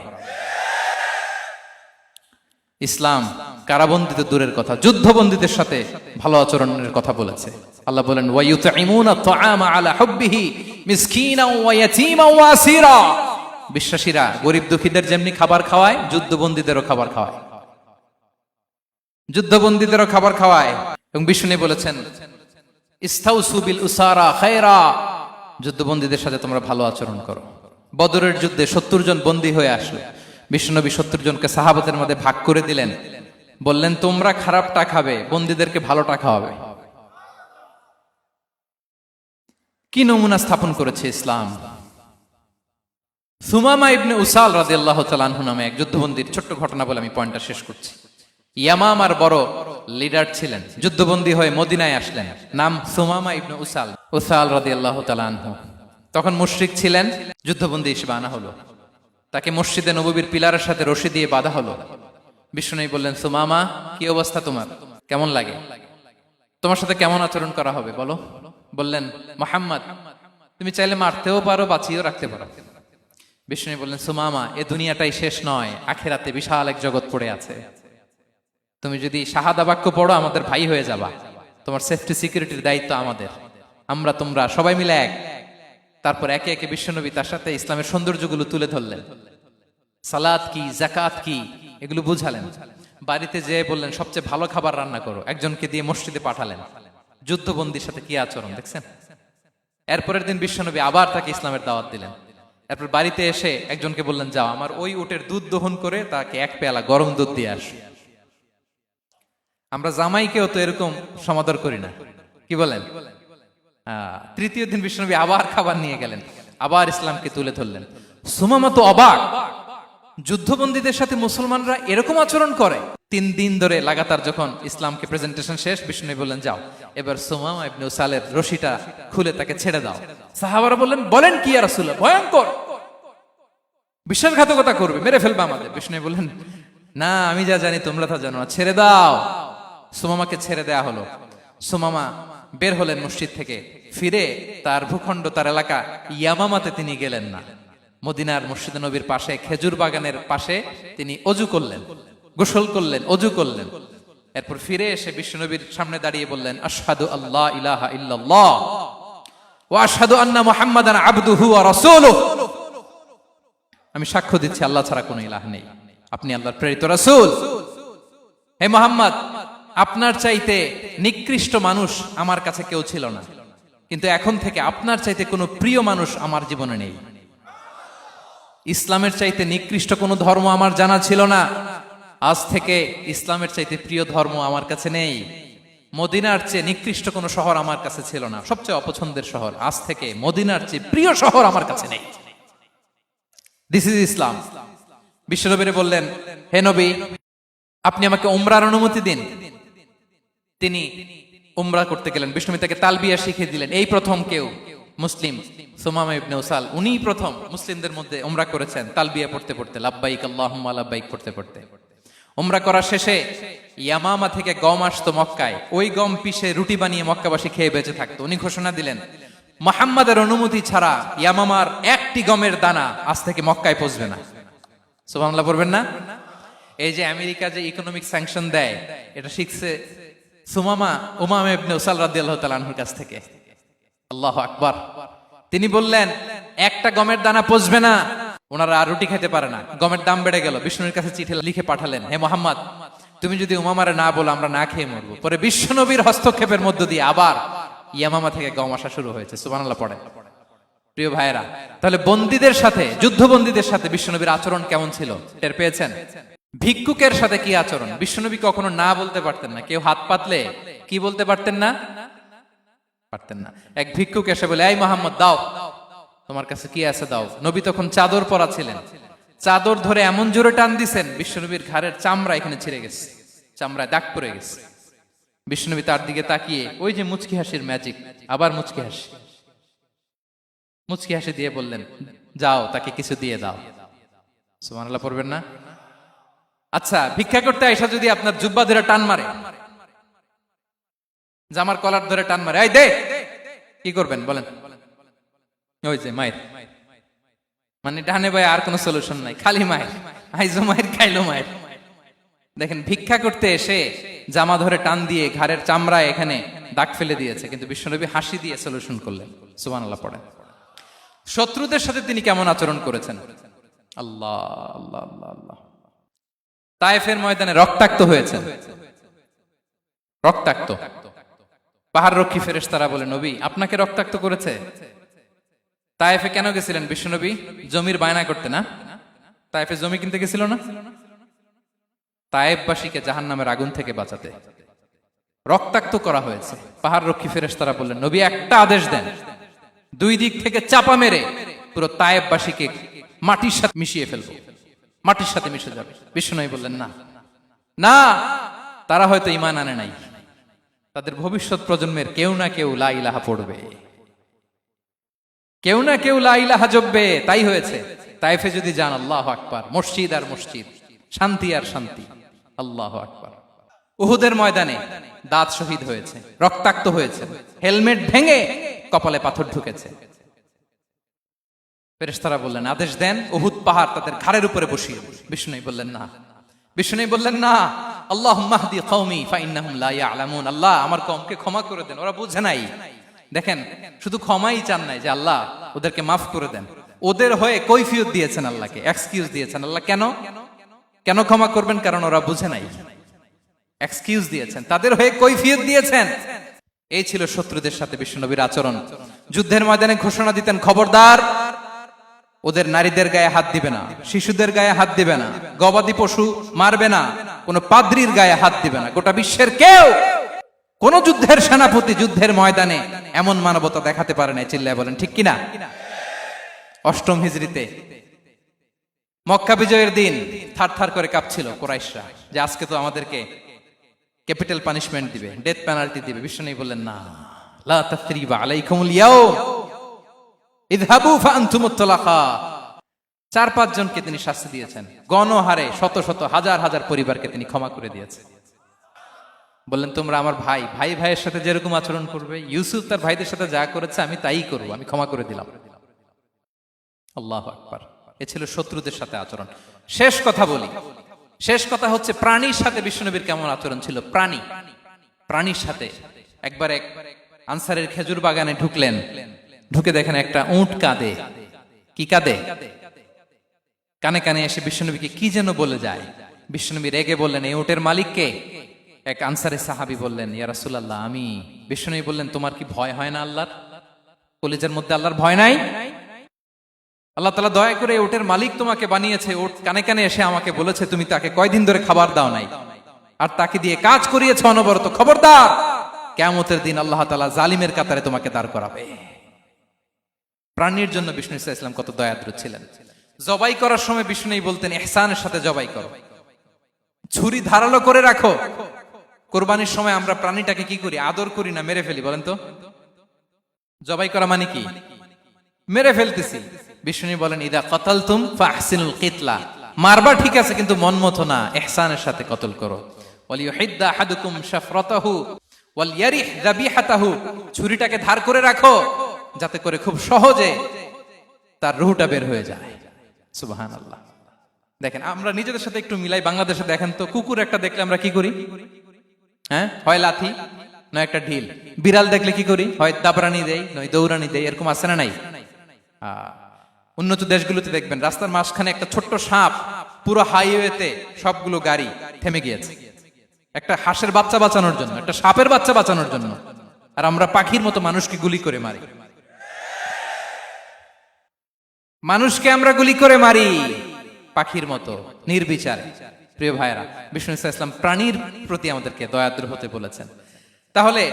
ইসলাম কারাবন্দী তো দূরের কথা, যুদ্ধবন্দীদের সাথে ভালো আচরণের কথা বলেছে। আল্লাহ বলেন, ওয়ায়ুতঈমুনা তুআমা আলা হুব্বিহি মিসকিনাও ওয়া ইয়াতীমান ওয়া আসীরা। বিশ্বাসীরা গরিব দুঃখীদের যেমনি খাবার খাওয়ায়, যুদ্ধবন্দীদেরও খাবার খাওয়ায়, যুদ্ধবন্দীদেরও খাবার খাওয়ায়। এবং বিষ্ণু বলেছেন, ইস্তাউসু বিল উসারা খায়রা, যুদ্ধবন্দীদের সাথে তোমরা ভালো আচরণ করো। বদরের যুদ্ধে 70 জন বন্দী হয়ে আসলো। বিশ্বনবী 70 জনকে সাহাবাদের মধ্যে ভাগ করে দিলেন, বললেন তোমরা খারাপটা খাবে, বন্দীদেরকে ভালোটা খাওয়াবে। কি নমুনা স্থাপন করেছে ইসলাম। সুমামা ইবনে উসাল রাদিয়াল্লাহু তাআলা আনহু নামে এক যুদ্ধবন্দীর ছোট্ট ঘটনা বলে আমি পয়েন্টটা শেষ করছি। ইয়ামামার বড় লিডার ছিলেন, যুদ্ধবন্দী হয়ে মদিনায় আসলেন, নাম সুমামা ইবনে উসাল রাদিয়াল্লাহু তাআলা আনহু। তখন মুশরিক ছিলেন, যুদ্ধবন্দী হিসেবে আনা হলো। তাকে মসজিদে নববীর পিলারের সাথে রশি দিয়ে বাঁধা হলো। বিষ্ণু বললেন, সুমামা কি অবস্থা তোমার, কেমন লাগে, তোমার সাথে কেমন আচরণ করা হবে বলো। বললেন, মুহাম্মদ তুমি চাইলে মারতেও পারো, বাঁচিয়েও রাখতে পারো। বিষ্ণু বললেন, সুমামা এ দুনিয়াটাই শেষ নয়, আখিরাতে বিশাল এক জগৎ পড়ে আছে। তুমি যদি শাহাদা বাক্য পড়ো আমাদের ভাই হয়ে যাবা, তোমার সেফটি সিকিউরিটির দায়িত্ব আমাদের, আমরা তোমরা সবাই মিলে এক। তারপর একে একে বিশ্বনবী তার সাথে ইসলামের সৌন্দর্যগুলো তুলে ধরলেন। সালাত কি, যাকাত কি, এগুলো বুঝালেন। বাড়িতে যেয়ে বললেন সবচেয়ে ভালো খাবার রান্না করো, একজনকে দিয়ে মসজিদে পাঠালেন। যুদ্ধবন্দীর সাথে কি আচরণ দেখছেন। এরপরের দিন বিশ্বনবী আবার তাকে ইসলামের দাওয়াত দিলেন। এরপর বাড়িতে এসে একজনকে বললেন, যাও আমার ওই উটের দুধ দহন করে তাকে এক পেয়ালা গরম দুধ দিয়ে আস। আমরা জামাইকেও তো এরকম সমাদর করি না, কি বলেন। তৃতীয় দিন বিশ্বনবী আবার খাবার নিয়ে গেলেন, আবার ইসলামকে তুলে ধরলেন। সুমামা তো অবাক, যুদ্ধবন্দীদের সাথে মুসলমানরা এরকম আচরণ করে। 3 দিন ধরে লাগাতার যখন ইসলামকে প্রেজেন্টেশন শেষ, বিষ্ণু বললেন, যাও এবার সুমামা ইবনে উসালের রশিটা খুলে তাকে ছেড়ে দাও। সাহাবারা বললেন, বলেন কি ইয়া রাসূলুল্লাহ, ভয়ঙ্কর। বিশ্বাসঘাতকতা করবে, মেরে ফেলবে আমাদের। বিষ্ণু বললেন, না, আমি যা জানি তোমরা তা জানো না, ছেড়ে দাও। সুমামাকে ছেড়ে দেয়া হলো। সুমামা বের হলেন মসজিদ থেকে, ফিরে তার ভূখণ্ড, তার এলাকা ইয়ামামাতে তিনি গেলেন না। মদিনার মসজিদে নবীর পাশে খেজুর বাগানের পাশে তিনি অজু করলেন, গোসল করলেন, অজু করলেন। এরপর ফিরে এসে বিশ্বনবীর সামনে দাঁড়িয়ে বললেন, আশহাদু আল্লাহ ইলাহা ইল্লাল্লাহ ওয়া আশহাদু আন্না মুহাম্মাদান আবদুহু ওয়া রাসূলুহু। আমি সাক্ষ্য দিচ্ছি আল্লাহ ছাড়া কোনো ইলাহ নেই, আপনি আল্লাহর প্রেরিত রাসূল। হে মুহাম্মদ, আপনার চাইতে নিকৃষ্ট মানুষ আমার কাছে কেউ ছিল না, কিন্তু এখন থেকে আপনার চাইতে কোনো প্রিয় মানুষ আমার জীবনে নেই। ইসলামের চাইতে নিকৃষ্ট কোনো ধর্ম আমার জানা ছিল না, আজ থেকে ইসলামের চাইতে প্রিয় ধর্ম আমার কাছে নেই। মদিনার চেয়ে নিকৃষ্ট কোনো শহর আমার কাছে ছিল না, সবচেয়ে অপছন্দের শহর, আজ থেকে মদিনার চেয়ে প্রিয় শহর আমার কাছে নেই। দিস ইজ ইসলাম। বিশ্বনবী বললেন, হে নবী, আপনি আমাকে উমরার অনুমতি দিন। তিনি উমরা করতে গেলেন। বিষ্ণু তাকে তালবিয়া শিখিয়ে দিলেন। এই প্রথম কেউ মুসলিম, সুমামা ইবনে উসাল, উনিই প্রথম মুসলিমদের মধ্যে উমরা করেছেন তালবিয়া পড়তে পড়তে, লাব্বাইক আল্লাহুম্মা লাব্বাইক পড়তে পড়তে। উমরা করা শেষে ইয়ামামা থেকে গম আসতো মক্কায়, ওই গম পিষে রুটি বানিয়ে মক্কাবাসী খেয়ে বেঁচে থাকতো। উনি ঘোষণা দিলেন, মুহাম্মাদের অনুমতি ছাড়া ইয়ামামার একটি গমের দানা আজ থেকে মক্কায় পৌঁছবে না। সুবহানাল্লাহ পড়বেন না? এই যে আমেরিকা যে ইকোনমিক স্যাংশন দেয়, এটা শিখছে সুমামা উমামা ইবনে উসাল রাদিয়াল্লাহু তাআলা আনহুর কাছ থেকে। আল্লাহু আকবার। তিনি বললেন, একটা গমের দানা পচবে না, ওনারা আর রুটি খেতে পারে না। গমের দাম বেড়ে গেল। বিষ্ণুর কাছে চিঠি লিখে পাঠালেন, হে মুহাম্মদ, তুমি যদি উমামারে না বলো আমরা না খেয়ে মরবো। পরে বিশ্বনবীর হস্তক্ষেপের মধ্য দিয়ে আবার ইয়ামামা থেকে গম আসা শুরু হয়েছে। সুবহানাল্লাহ পড়ে। প্রিয় ভাইয়েরা, তাহলে বন্দীদের সাথে, যুদ্ধবন্দীদের সাথে বিশ্বনবীর আচরণ কেমন ছিল টের পেয়েছেন? ভিক্ষুকের সাথে কি আচরণ? বিশ্বনবী কখনো না বলতে পারতেন না। কেউ হাত পাতলে কি বলতে পারতেন না? পারতেন না। এক ভিক্ষুক এসে বলে, এই মুহাম্মদ দাও, তোমার কাছে কি আছে দাও। নবী তখন চাদর পরা ছিলেন। চাদর ধরে এমন জোরে টান দিছেন, বিশ্বনবীর ঘাড়ের চামড়া এখানে ছিঁড়ে গেছে, চামড়ায় দাগ পড়ে গেছে। বিশ্বনবী তার দিকে তাকিয়ে, ওই যে মুচকি হাসির ম্যাজিক, আবার মুচকি হাসি, মুচকি হাসি দিয়ে বললেন, যাও তাকে কিছু দিয়ে দাও। সুবহানাল্লাহ পড়বেন না? আচ্ছা, ভিক্ষা করতে আইসা যদি আপনার জুব্বা ধরে টান মারে, জামার কলার ধরে টান মারে, এই দে, কি করবেন বলেন? ওই যে মায়ের, মানে ডানে ভাই আর কোনো সলিউশন নাই, খালি মায়ের, আইজো মায়ের খাইলো মায়ের। দেখেন, ভিক্ষা করতে এসে জামা ধরে টান দিয়ে ঘাড়ের চামড়ায় এখানে দাগ ফেলে দিয়েছে, কিন্তু বিশ্বনবী হাসি দিয়ে সলিউশন করলেন। সুবহানাল্লাহ পড়েন। শত্রুদের সাথে তিনি কেমন আচরণ করেছেন? আল্লাহ আল্লাহ আল্লাহ আল্লাহ। তায়েফের ময়দানে রক্তাক্ত হয়েছে, রক্তাক্ত। পাহাড় রক্ষী ফেরেশতারা বলে, নবী আপনাকে রক্তাক্ত করেছে? তায়েফে কেন গেছিলেন বিশ্বনবী? জমির বায়না করতে না? তায়েফে জমি কিনতে গেছিল না? তায়েফবাসীকে জাহান্নামের আগুন থেকে বাঁচাতে রক্তাক্ত করা হয়েছে। পাহাড় রক্ষী ফেরেশতারা বললেন, নবী একটা আদেশ দেন, দুই দিক থেকে চাপা মেরে পুরো তায়েফবাসীকে মাটির সাথে মিশিয়ে ফেলবো, মাটির সাথে মিশে যাবে। বিশ্বনবী বললেন, না না, তারা হয়তো ঈমান আনে নাই, তাদের ভবিষ্যৎ প্রজন্মের কেউ না কেউ লা ইলাহা পড়বে, কেউ না কেউ লা ইলাহা জপবে। তাই হয়েছে। তায়েফে যদি যান, আল্লাহু আকবার, মসজিদ আর মসজিদ, শান্তি আর শান্তি। আল্লাহু আকবার। উহুদের ময়দানে দাঁত শহীদ হয়েছে, রক্তাক্ত হয়েছে, হেলমেট ভেঙে কপালে পাথর ঢুকেছে। ফেরেশতারা বললেন, আদেশ দেন উহুদ পাহাড় তাদের ঘাড়ের উপরে বসিয়ে। বিষ্ণু বললেন, না। বিষ্ণু বললেন, না, আল্লাহুম্মা হদি কওমি ফাইন্নাহুম লা ইয়ালামুন। আল্লাহ আমার কওমকে ক্ষমা করে দেন, ওরা বুঝে নাই। দেখেন, শুধু ক্ষমাই চান নাই যে আল্লাহ ওদেরকে মাফ করে দেন, ওদের হয়ে কৈফিয়ত দিয়েছেন আল্লাহকে, এক্সকিউজ দিয়েছেন। আল্লাহ কেন কেন ক্ষমা করবেন? কারণ ওরা বুঝে নাই। এক্সকিউজ দিয়েছেন, তাদের হয়ে কৈফিয়ত দিয়েছেন। এই ছিল শত্রুদের সাথে বিশ্বনবীর আচরণ। যুদ্ধের ময়দানে ঘোষণা দিতেন, খবরদার, ওদের নারীদের গায়ে হাত দিবে না, শিশুদের গায়ে হাত দিবে না, গবাদি পশু মারবে না, কোন পাদ্রীর গায়ে হাত দিবে না। গোটা বিশ্বের কেউ, কোন যুদ্ধের সেনাপতি যুদ্ধের ময়দানে এমন মানবতা দেখাতে পারে না। চিল্লায় বলেন ঠিক কিনা? অষ্টম হিজরিতে মক্কা বিজয়ের দিন থারথার করে কাঁপছিল কুরাইশরা, যে আজকে তো আমাদেরকে ক্যাপিটাল পানিশমেন্ট দিবে, ডেথ পেনাল্টি দিবে। বিশ্বনবী বললেন, না, লা তাসরিবা আলাইকুমুল ইয়াউম, ইযহাবু ফাআনতুমুত তুলাকা। 4-5 জনকে তিনি শাস্তি দিয়েছেন, গণহারে শত শত হাজার হাজার পরিবারকে তিনি ক্ষমা করে দিয়েছেন। বললেন তোমরা আমার ভাই, ভাই ভাইয়ের সাথে যেরকম আচরণ করবে, ইউসুফ তার ভাইদের সাথে যা করেছে আমি তাই করব, আমি ক্ষমা করে দিলাম। আল্লাহু আকবার। এ ছিল শত্রুদের সাথে আচরণ। শেষ কথা বলি, শেষ কথা হচ্ছে প্রাণীর সাথে বিশ্বনবীর কেমন আচরণ ছিল। প্রাণীর সাথে একবার এক আনসারের খেজুর বাগানে ঢুকলেন, ঢুকে দেখেন একটা উট কাঁদে। কি কাঁদে? কানে কানে এসে বিশ্বনবীকে কি যেন বলে যায়। বিশ্বনবী রেগে বললেন, এই উটের মালিক কে? এক আনসারের সাহাবী বললেন, ইয়া রাসূলুল্লাহ আমি। বিশ্বনবী বললেন, তোমার কি ভয় হয় না আল্লাহর? কলিজার মধ্যে আল্লাহর ভয় নাই? আল্লাহ তাআলা দয়া করে উটের মালিক তোমাকে বানিয়েছে, উট কানে কানে এসে আমাকে বলেছে তুমি তাকে কয়দিন ধরে খাবার দাও নাই, আর তাকে দিয়ে কাজ করিয়েছে অনবরত। খবরদার, কিয়ামতের দিন আল্লাহ তাআলা জালিমের কাতারে তোমাকে দাঁড় করাবে। প্রাণীর জন্য বিষ্ণু ইসা ইসলাম কত দয়াদ্র ছিলেন। জবাই করার সময় বিষ্ণু বলতেন, ইহসানের সাথে জবাই করো, ছুরি ধারালো করে রাখো। কোরবানির সময় আমরা প্রাণীটাকে কি করি? আদর করি না মেরে ফেলি? বলেন তো, জবাই করা মানে কি? মেরে ফেলতেছি। বিষ্ণু বলেন, ইদা কাতালতুম ফাহসিনুল কিতলা, মারবা ঠিক আছে কিন্তু মন মতো না, ইহসানের সাথে কতল করো। ওয়ালিয়ুহিদ্দা আহাদুকুম শাফরাতাহু ওয়ালইয়ারিহ যাবিহাতাহু, ছুরিটাকে ধার করে রাখো যাতে করে খুব সহজে তার রূহটা বের হয়ে যায়। সুবহানাল্লাহ। দেখেন আমরা নিজেদের সাথে একটু মিলাই। বাংলাদেশে দেখেন তো, কুকুর একটা দেখলে আমরা কি করি? হ্যাঁ, হয় লাথি নয় একটা ঢিল। বিড়াল দেখলে কি করি? হয় দাবরানি দেই নয় দৌড়ানি দেই। এরকম আছে না নাই? উন্নত দেশগুলোতে দেখবেন রাস্তার মাঝখানে একটা ছোট্ট সাপ, পুরো হাইওয়েতে সবগুলো গাড়ি থেমে গিয়েছে একটা হাঁসের বাচ্চা বাঁচানোর জন্য, একটা সাপের বাচ্চা বাঁচানোর জন্য। আর আমরা পাখির মতো মানুষকে গুলি করে মারি। মানুষকে আমরা গুলি করে মারি পাখির মতো নির্বিচারে। প্রিয় ভাইরা, বিষ্ণু ইসলাম প্রাণীর প্রতি আমাদেরকে দয়াদ্র হতে বলেছেন। তাহলে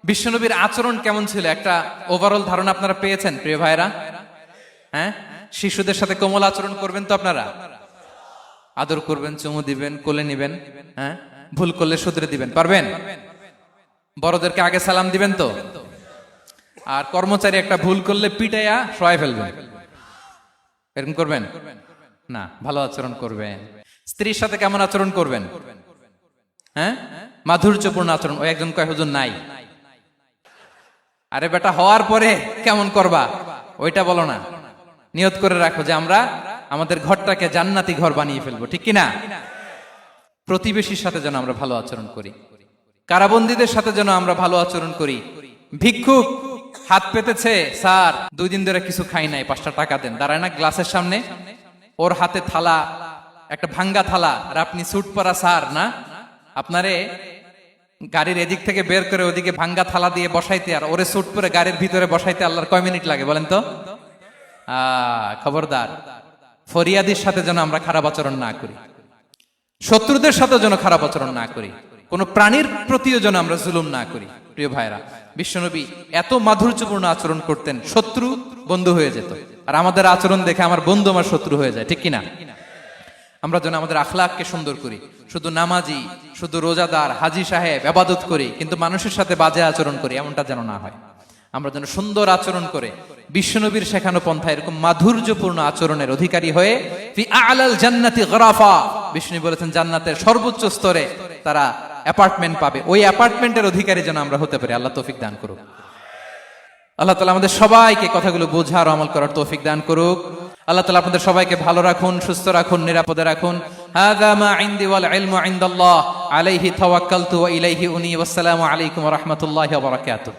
বিশ্বনবীর আচরণ কেমন ছিল একটা ওভারঅল ধারণা আপনারা পেয়েছেন প্রিয় ভাইরা? হ্যাঁ, শিশুদের সাথে কোমল আচরণ করবেন তো আপনারা? আদর করবেন, চুমু দিবেন, কোলে নিবেন, হ্যাঁ, ভুল করলে শুধরে দিবেন, পারবেন? বড়দেরকে আগে সালাম দিবেন তো? আর কর্মচারী একটা ভুল করলে পিটাইয়া শোয়াই ফেলবেন, এরকম করবেন না? ভালো আচরণ করবেন। স্ত্রীর সাথে কেমন আচরণ করবেন? হ্যাঁ, মাধুর্যপূর্ণ আচরণ। ওই একজন কয় হুজুর নাই। আরে বেটা, হওয়ার পরে কেমন করবা ওইটা বলো না। নিয়ত করে রাখো যে আমরা আমাদের ঘরটাকে জান্নাতি ঘর বানিয়ে ফেলবো, ঠিক কিনা? প্রতিবেশীর সাথে যেন আমরা ভালো আচরণ করি, কারাবন্দীদের সাথে যেন আমরা ভালো আচরণ করি। ভিক্ষুক হাত পেতেছে, স্যার 2 দিন ধরে কিছু খাই নাই, 5টা টাকা দেন। দাঁড়ায় না গ্লাসের সামনে, ওর হাতে থালা, একটা ভাঙ্গা থালা, আর আপনি স্যুট পরা স্যার না, আপনারে গাড়ির এদিক থেকে বের করে ওদিকে ভাঙ্গা থালা দিয়ে বসাইতে, আর ওরে স্যুট পরে গাড়ির ভিতরে বসাইতে আল্লাহর কয় মিনিট লাগে বলেন তো? খবরদার, ফরিয়াদির সাথে যেন আমরা খারাপ আচরণ না করি, শত্রুদের সাথে যেন খারাপ আচরণ না করি, কোন প্রাণীর প্রতিও যেন আমরা জুলুম না করি। প্রিয় ভাইরা, বিশ্বনবী এত মাধুর্যপূর্ণ আচরণ করতেন, শত্রু বন্ধু হয়ে যেত। আর আমাদের আচরণ দেখে আমার বন্ধু আমার শত্রু হয়ে যায়, ঠিক কিনা? আমরা যেন আমাদের আখলাককে সুন্দর করি। শুধু নামাজি, শুধু রোজাদার, হাজি সাহেব ইবাদত করি কিন্তু মানুষের সাথে বাজে আচরণ করি, এমনটা যেন না হয়। আমরা যেন সুন্দর আচরণ করে বিশ্বনবীর শেখানো পন্থা এরকম মাধুর্যপূর্ণ আচরণের অধিকারী হয়ে ফি আ'লাল জান্নাতি গরাফা, বিষ্ণু বলেছেন জান্নাতের সর্বোচ্চ স্তরে তারা অ্যাপার্টমেন্ট পাবে। ওই অ্যাপার্টমেন্টের অধিকারী যেন আমরা হতে পারি। আল্লাহ তৌফিক দান করুক। আল্লাহ তাআলা আমাদের সবাইকে কথাগুলো বোঝার আমল করার তৌফিক দান করুক। আল্লাহ তাআলা আপনাদের সবাইকে ভালো রাখুন, সুস্থ রাখুন, নিরাপদে রাখুন। হাযা মা ইনদি ওয়াল ইলমু ইনদাল্লাহ আলাইহি তাওয়াক্কালতু ওয়া ইলাইহি উনী। ওয়াসসালামু আলাইকুম ওয়া রাহমাতুল্লাহি ওয়া বারাকাতুহু।